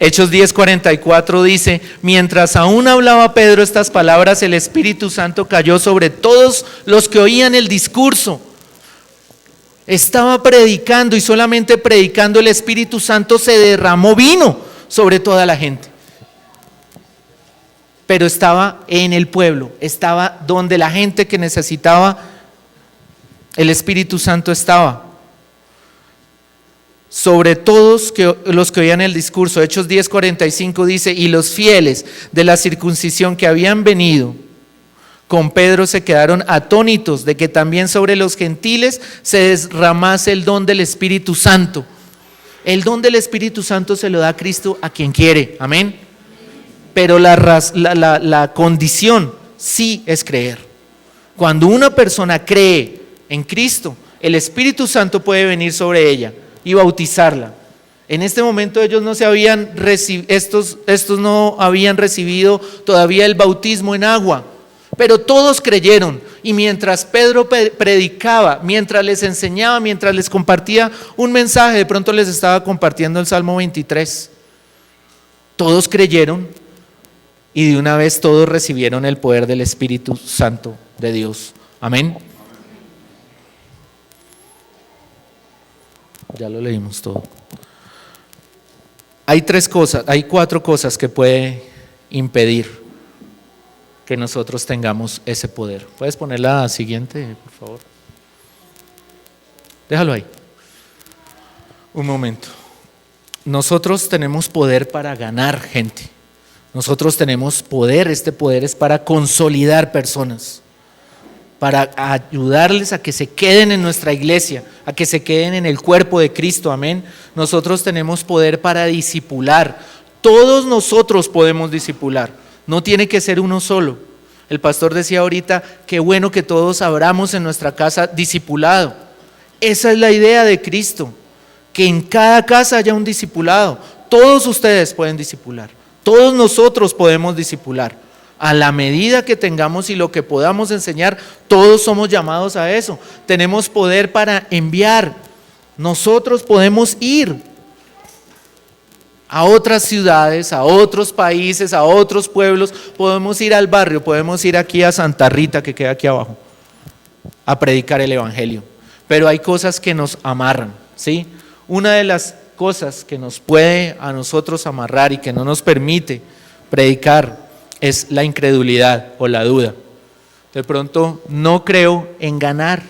Hechos 10:44 dice, mientras aún hablaba Pedro estas palabras, el Espíritu Santo cayó sobre todos los que oían el discurso. Estaba predicando y solamente predicando el Espíritu Santo se derramó vino sobre toda la gente. Pero estaba en el pueblo, estaba donde la gente que necesitaba el Espíritu Santo estaba. sobre todos los que oían el discurso. Hechos 10:45 dice, y los fieles de la circuncisión que habían venido con Pedro se quedaron atónitos de que también sobre los gentiles se derramase el don del Espíritu Santo. El don del Espíritu Santo se lo da Cristo a quien quiere, amén. Pero la condición sí es creer. Cuando una persona cree en Cristo, el Espíritu Santo puede venir sobre ella y bautizarla. En este momento ellos no se habían estos no habían recibido todavía el bautismo en agua, pero todos creyeron. Y mientras Pedro predicaba, mientras les enseñaba, mientras les compartía un mensaje, de pronto les estaba compartiendo el Salmo 23. Todos creyeron y de una vez todos recibieron el poder del Espíritu Santo de Dios. Amén. Ya lo leímos todo. Hay cuatro cosas que puede impedir que nosotros tengamos ese poder. ¿Puedes poner la siguiente, por favor? Déjalo ahí. Un momento. Nosotros tenemos poder para ganar gente. Nosotros tenemos poder, este poder es para consolidar personas, para ayudarles a que se queden en nuestra iglesia, a que se queden en el cuerpo de Cristo, amén. Nosotros tenemos poder para discipular. Todos nosotros podemos discipular. No tiene que ser uno solo. El pastor decía ahorita, qué bueno que todos abramos en nuestra casa discipulado. Esa es la idea de Cristo, que en cada casa haya un discipulado. Todos ustedes pueden discipular, todos nosotros podemos discipular. A la medida que tengamos y lo que podamos enseñar, todos somos llamados a eso. Tenemos poder para enviar. Nosotros podemos ir a otras ciudades, a otros países, a otros pueblos, podemos ir al barrio, podemos ir aquí a Santa Rita, que queda aquí abajo, a predicar el Evangelio. Pero hay cosas que nos amarran, ¿sí? Una de las cosas que nos puede a nosotros amarrar y que no nos permite predicar es la incredulidad o la duda. De pronto, no creo en ganar,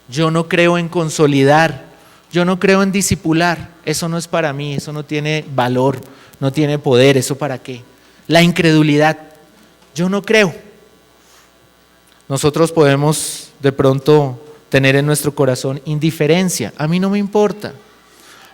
yo no creo en consolidar, yo no creo en discipular. Eso no es para mí, eso no tiene valor, no tiene poder, ¿eso para qué? La incredulidad, yo no creo. Nosotros podemos de pronto tener en nuestro corazón indiferencia. A mí no me importa.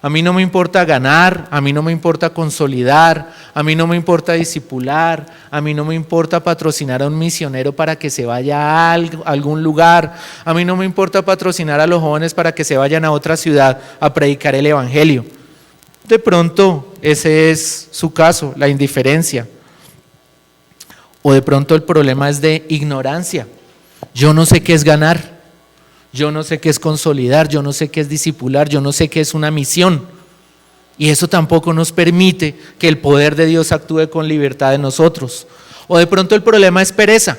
A mí no me importa ganar, a mí no me importa consolidar, a mí no me importa discipular, a mí no me importa patrocinar a un misionero para que se vaya a algún lugar, a mí no me importa patrocinar a los jóvenes para que se vayan a otra ciudad a predicar el Evangelio. De pronto ese es su caso, la indiferencia. O de pronto el problema es de ignorancia. Yo no sé qué es ganar. Yo no sé qué es consolidar, yo no sé qué es discipular, yo no sé qué es una misión. Y eso tampoco nos permite que el poder de Dios actúe con libertad en nosotros. O de pronto el problema es pereza.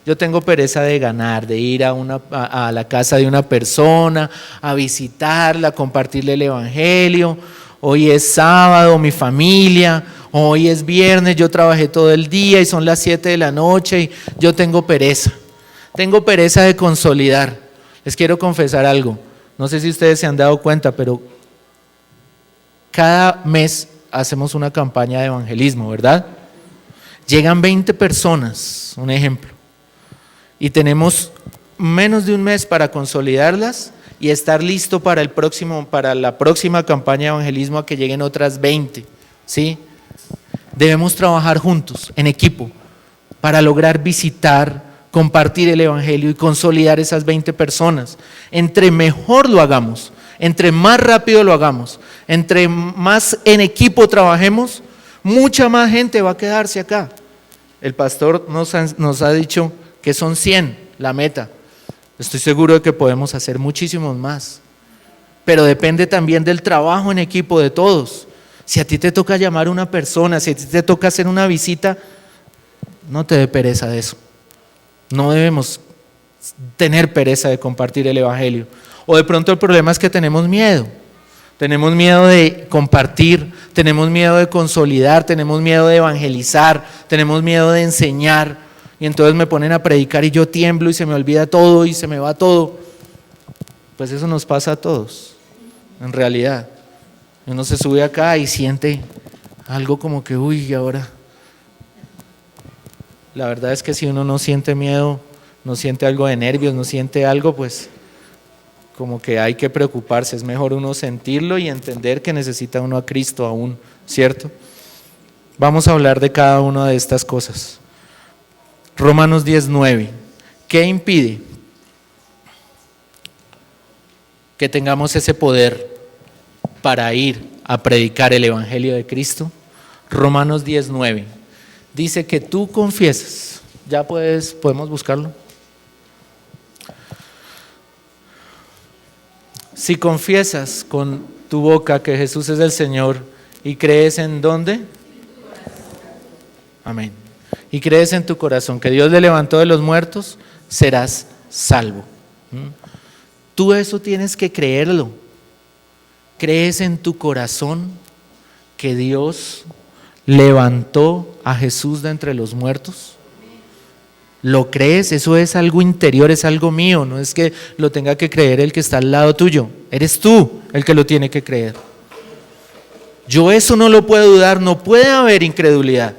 Yo tengo pereza de ganar, de ir a la casa de una persona, a visitarla, a compartirle el Evangelio. Hoy es sábado, mi familia, hoy es viernes, yo trabajé todo el día y son las 7 de la noche y yo tengo pereza. Tengo pereza de consolidar. Les quiero confesar algo, no sé si ustedes se han dado cuenta, pero cada mes hacemos una campaña de evangelismo, ¿verdad? Llegan 20 personas, un ejemplo, y tenemos menos de un mes para consolidarlas y estar listo para la próxima campaña de evangelismo a que lleguen otras 20, ¿sí? Debemos trabajar juntos, en equipo, para lograr visitar, compartir el Evangelio y consolidar esas 20 personas. Entre mejor lo hagamos, entre más rápido lo hagamos, entre más en equipo trabajemos, mucha más gente va a quedarse acá. El pastor nos ha dicho que son 100 la meta. Estoy seguro de que podemos hacer muchísimos más, pero depende también del trabajo en equipo de todos. Si a ti te toca llamar a una persona, si a ti te toca hacer una visita, no te dé pereza de eso. No debemos tener pereza de compartir el Evangelio. O de pronto el problema es que tenemos miedo de compartir, tenemos miedo de consolidar, tenemos miedo de evangelizar, tenemos miedo de enseñar, y entonces me ponen a predicar y yo tiemblo y se me olvida todo y se me va todo. Pues eso nos pasa a todos. en realidad. Uno se sube acá y siente algo como que, uy, ¿y ahora? La verdad es que si uno no siente miedo, no siente algo de nervios, no siente algo, pues como que hay que preocuparse. Es mejor uno sentirlo y entender que necesita uno a Cristo aún, ¿cierto? Vamos a hablar de cada una de estas cosas. Romanos 10:9. ¿Qué impide que tengamos ese poder para ir a predicar el Evangelio de Cristo? Romanos 10:9 dice que tú confiesas. Ya podemos buscarlo. Si confiesas con tu boca que Jesús es el Señor y crees en ¿dónde? Amén. Y crees en tu corazón que Dios le levantó de los muertos, serás salvo. Tú eso tienes que creerlo. ¿Crees en tu corazón que Dios levantó a Jesús de entre los muertos? ¿Lo crees? Eso es algo interior, es algo mío. No es que lo tenga que creer el que está al lado tuyo. Eres tú el que lo tiene que creer. Yo eso no lo puedo dudar, no puede haber incredulidad.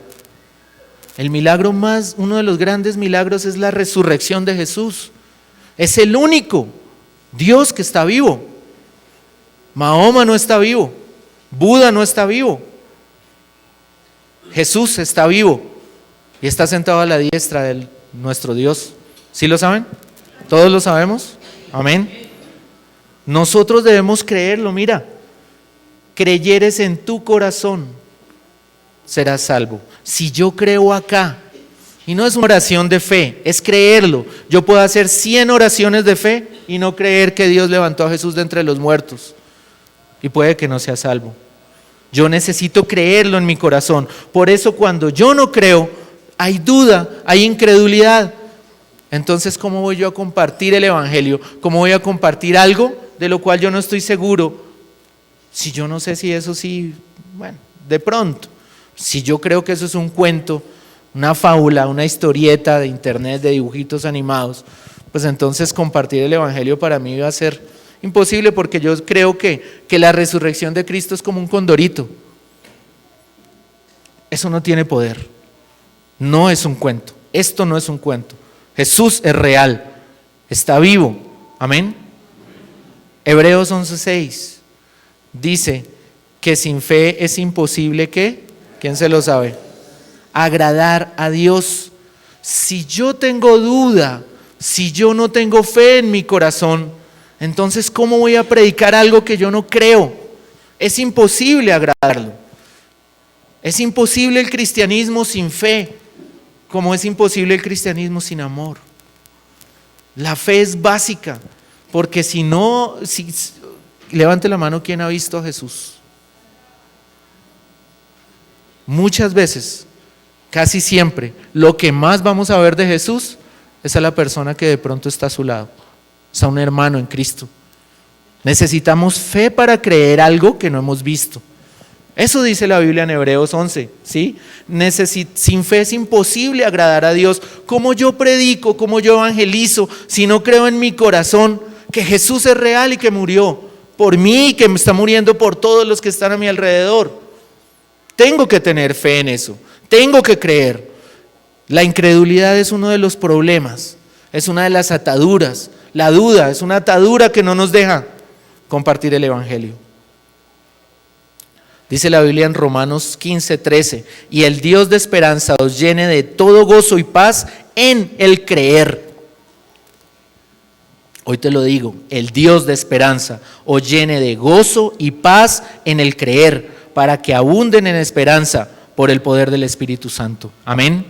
El milagro uno de los grandes milagros es la resurrección de Jesús. Es el único Dios que está vivo. Mahoma no está vivo, Buda no está vivo, Jesús está vivo y está sentado a la diestra de nuestro Dios. ¿Sí lo saben? ¿Todos lo sabemos? Amén. Nosotros debemos creerlo. Mira, creyeres en tu corazón, serás salvo. Si yo creo acá, y no es una oración de fe, es creerlo. Yo puedo hacer 100 oraciones de fe y no creer que Dios levantó a Jesús de entre los muertos. Y puede que no sea salvo. Yo necesito creerlo en mi corazón. Por eso cuando yo no creo, hay duda, hay incredulidad. Entonces, ¿cómo voy yo a compartir el Evangelio? ¿Cómo voy a compartir algo de lo cual yo no estoy seguro? Si yo no sé si eso sí, bueno, de pronto. Si yo creo que eso es un cuento, una fábula, una historieta de internet, de dibujitos animados, pues entonces compartir el Evangelio para mí va a ser imposible, porque yo creo que la resurrección de Cristo es como un condorito. Eso no tiene poder. No es un cuento. Esto no es un cuento. Jesús es real. Está vivo. Amén. Hebreos 11:6 dice que sin fe es imposible que, ¿quién se lo sabe? Agradar a Dios. Si yo tengo duda, si yo no tengo fe en mi corazón, entonces, ¿cómo voy a predicar algo que yo no creo? Es imposible agradarlo. Es imposible el cristianismo sin fe, como es imposible el cristianismo sin amor. La fe es básica, porque si no, levante la mano, ¿quién ha visto a Jesús? Muchas veces, casi siempre, lo que más vamos a ver de Jesús es a la persona que de pronto está a su lado. Es a un hermano en Cristo. Necesitamos fe para creer algo que no hemos visto. Eso dice la Biblia en Hebreos 11, ¿sí? Sin fe es imposible agradar a Dios. ¿Cómo yo predico, cómo yo evangelizo si no creo en mi corazón que Jesús es real y que murió por mí y que me está muriendo por todos los que están a mi alrededor? Tengo que tener fe en eso, tengo que creer. La incredulidad es uno de los problemas, es una de las ataduras. La duda es una atadura que no nos deja compartir el Evangelio. Dice la Biblia en Romanos 15:13, y el Dios de esperanza os llene de todo gozo y paz en el creer. Hoy te lo digo, el Dios de esperanza os llene de gozo y paz en el creer, para que abunden en esperanza por el poder del Espíritu Santo. Amén.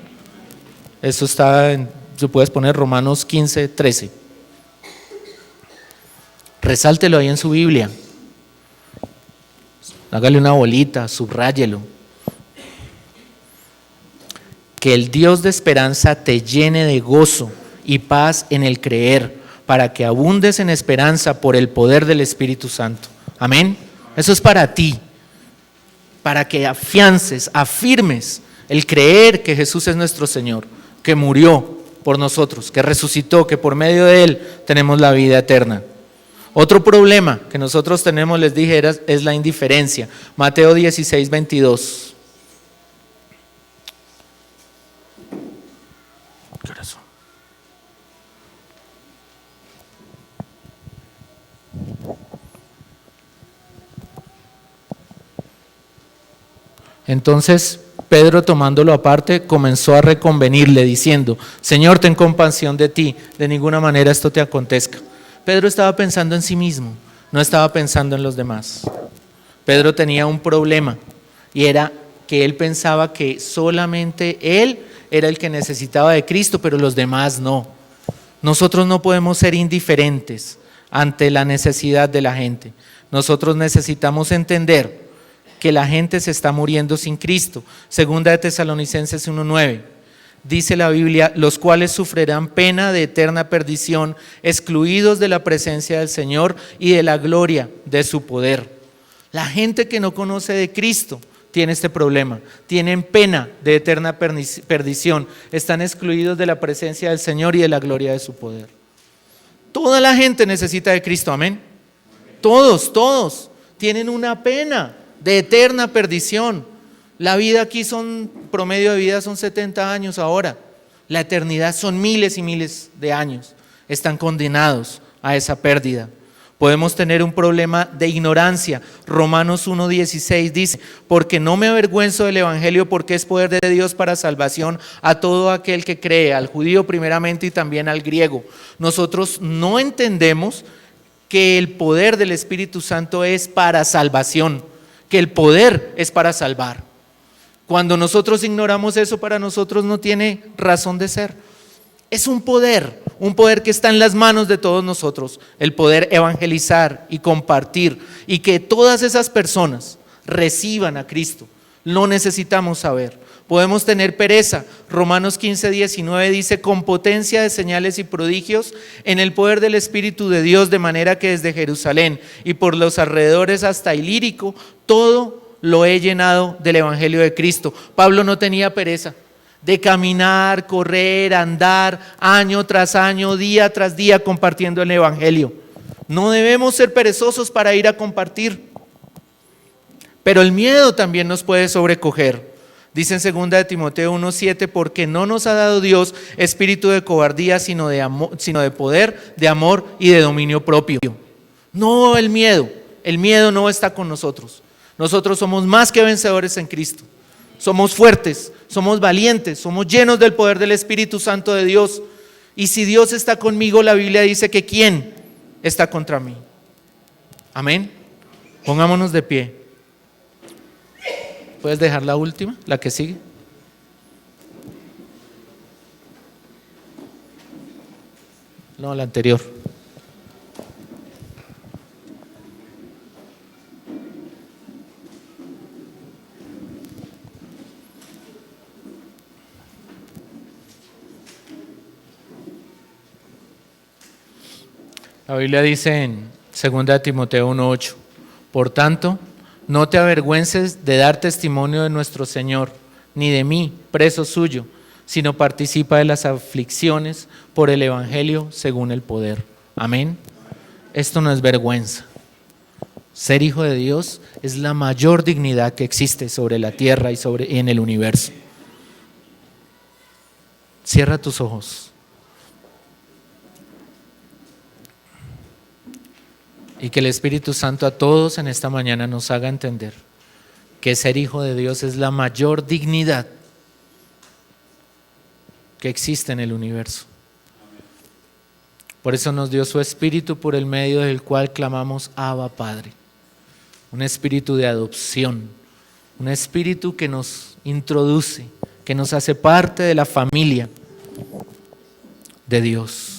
Eso está tú puedes poner Romanos 15:13. Resáltelo ahí en su Biblia. Hágale una bolita, subráyelo. Que el Dios de esperanza te llene de gozo y paz en el creer, para que abundes en esperanza por el poder del Espíritu Santo. Amén. Eso es para ti, para que afiances, afirmes el creer que Jesús es nuestro Señor, que murió por nosotros, que resucitó, que por medio de Él tenemos la vida eterna. Otro problema que nosotros tenemos, les dije, es la indiferencia. Mateo 16, 22. ¿Qué hora son? Entonces Pedro, tomándolo aparte, comenzó a reconvenirle diciendo: Señor, ten compasión de ti, de ninguna manera esto te acontezca. Pedro estaba pensando en sí mismo, no estaba pensando en los demás. Pedro tenía un problema y era que él pensaba que solamente él era el que necesitaba de Cristo, pero los demás no. Nosotros no podemos ser indiferentes ante la necesidad de la gente. Nosotros necesitamos entender que la gente se está muriendo sin Cristo. Segunda de Tesalonicenses 1:9. Dice la Biblia: los cuales sufrirán pena de eterna perdición, excluidos de la presencia del Señor y de la gloria de su poder. La gente que no conoce de Cristo tiene este problema, tienen pena de eterna perdición, están excluidos de la presencia del Señor y de la gloria de su poder. Toda la gente necesita de Cristo, amén. Todos tienen una pena de eterna perdición. La vida aquí promedio de vida son 70 años ahora. La eternidad son miles y miles de años. Están condenados a esa pérdida. Podemos tener un problema de ignorancia. Romanos 1:16 dice: porque no me avergüenzo del evangelio, porque es poder de Dios para salvación a todo aquel que cree, al judío primeramente y también al griego. Nosotros no entendemos que el poder del Espíritu Santo es para salvación, que el poder es para salvar. Cuando nosotros ignoramos eso, para nosotros no tiene razón de ser. Es un poder que está en las manos de todos nosotros, el poder evangelizar y compartir y que todas esas personas reciban a Cristo. Lo necesitamos saber. Podemos tener pereza. Romanos 15:19 dice: con potencia de señales y prodigios en el poder del Espíritu de Dios, de manera que desde Jerusalén y por los alrededores hasta Ilírico, todo lo he llenado del evangelio de Cristo. Pablo no tenía pereza de caminar, correr, andar año tras año, día tras día compartiendo el evangelio. No debemos ser perezosos para ir a compartir. Pero el miedo también nos puede sobrecoger. Dice en 2 de Timoteo 1:7: porque no nos ha dado Dios espíritu de cobardía, sino de poder, de amor y de dominio propio. No el miedo no está con nosotros. Nosotros somos más que vencedores en Cristo. Somos fuertes, somos valientes, somos llenos del poder del Espíritu Santo de Dios. Y si Dios está conmigo, la Biblia dice que ¿quién está contra mí? Amén. Pongámonos de pie. ¿Puedes dejar la última, la que sigue? No, la anterior. La Biblia dice en 2 de Timoteo 1:8: por tanto, no te avergüences de dar testimonio de nuestro Señor, ni de mí, preso suyo, sino participa de las aflicciones por el evangelio según el poder. Amén. Esto no es vergüenza. Ser hijo de Dios es la mayor dignidad que existe sobre la tierra y en el universo. Cierra tus ojos. Y que el Espíritu Santo a todos en esta mañana nos haga entender que ser hijo de Dios es la mayor dignidad que existe en el universo. Por eso nos dio su Espíritu, por el medio del cual clamamos: Abba, Padre. Un espíritu de adopción, un espíritu que nos introduce, que nos hace parte de la familia de Dios.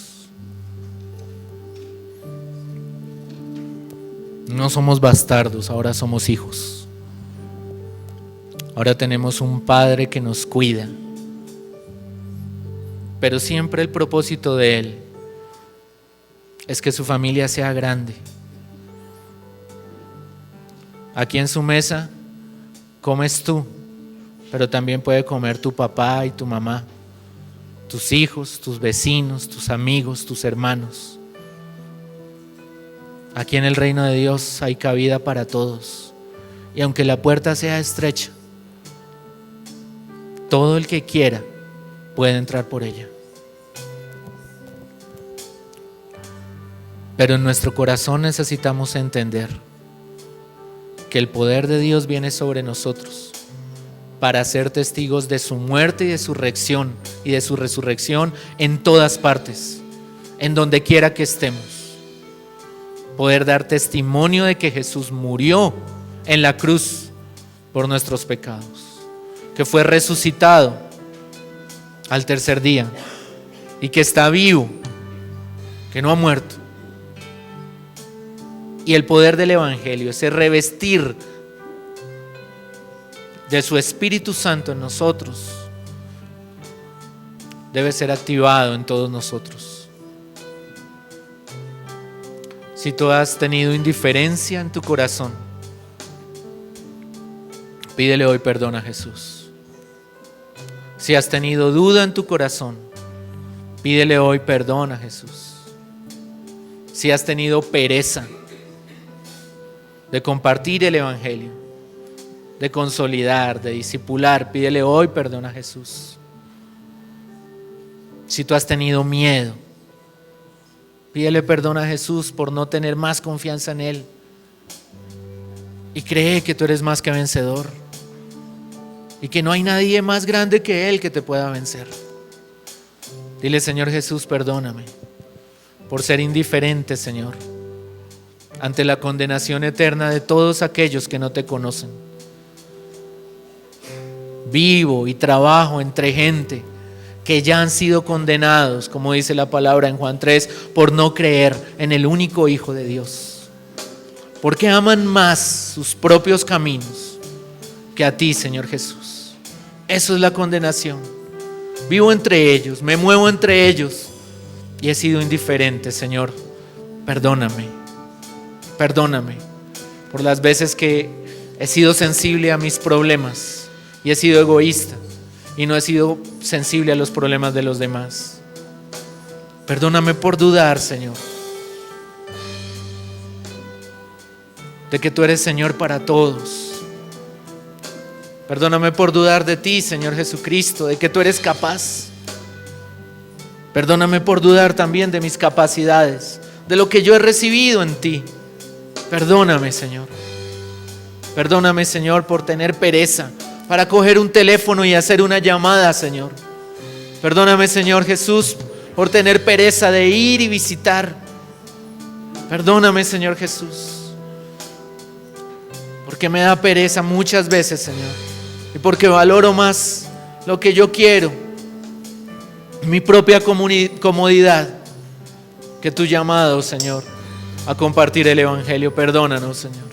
No somos bastardos, ahora somos hijos. Ahora tenemos un Padre que nos cuida. Pero siempre el propósito de Él es que su familia sea grande. Aquí en su mesa comes tú, pero también puede comer tu papá y tu mamá, tus hijos, tus vecinos, tus amigos, tus hermanos. Aquí en el reino de Dios hay cabida para todos. Y aunque la puerta sea estrecha, todo el que quiera puede entrar por ella. Pero en nuestro corazón necesitamos entender que el poder de Dios viene sobre nosotros para ser testigos de su muerte y de su resurrección en todas partes, en donde quiera que estemos. Poder dar testimonio de que Jesús murió en la cruz por nuestros pecados, que fue resucitado al tercer día y que está vivo, que no ha muerto. Y el poder del Evangelio, ese revestir de su Espíritu Santo en nosotros, debe ser activado en todos nosotros. Si tú has tenido indiferencia en tu corazón, pídele hoy perdón a Jesús. Si has tenido duda en tu corazón, pídele hoy perdón a Jesús. Si has tenido pereza de compartir el Evangelio, de consolidar, de discipular, pídele hoy perdón a Jesús. Si tú has tenido miedo, pídele perdón a Jesús por no tener más confianza en Él. Y cree que tú eres más que vencedor. Y que no hay nadie más grande que Él que te pueda vencer. Dile: Señor Jesús, perdóname por ser indiferente, Señor, ante la condenación eterna de todos aquellos que no te conocen. Vivo y trabajo entre gente que ya han sido condenados, como dice la palabra en Juan 3, por no creer en el único Hijo de Dios. Porque aman más sus propios caminos que a ti, Señor Jesús. Eso es la condenación. Vivo entre ellos, me muevo entre ellos y he sido indiferente, Señor. Perdóname, perdóname por las veces que he sido sensible a mis problemas y he sido egoísta y no he sido sensible a los problemas de los demás. Perdóname por dudar, Señor, de que tú eres Señor para todos. Perdóname por dudar de ti, Señor Jesucristo, de que tú eres capaz. Perdóname por dudar también de mis capacidades, de lo que yo he recibido en ti. Perdóname, Señor. Perdóname, Señor, por tener pereza para coger un teléfono y hacer una llamada, Señor. Perdóname, Señor Jesús, por tener pereza de ir y visitar. Perdóname, Señor Jesús, porque me da pereza muchas veces, Señor, y porque valoro más lo que yo quiero, mi propia comodidad, que tu llamado, Señor, a compartir el Evangelio. Perdónanos, Señor.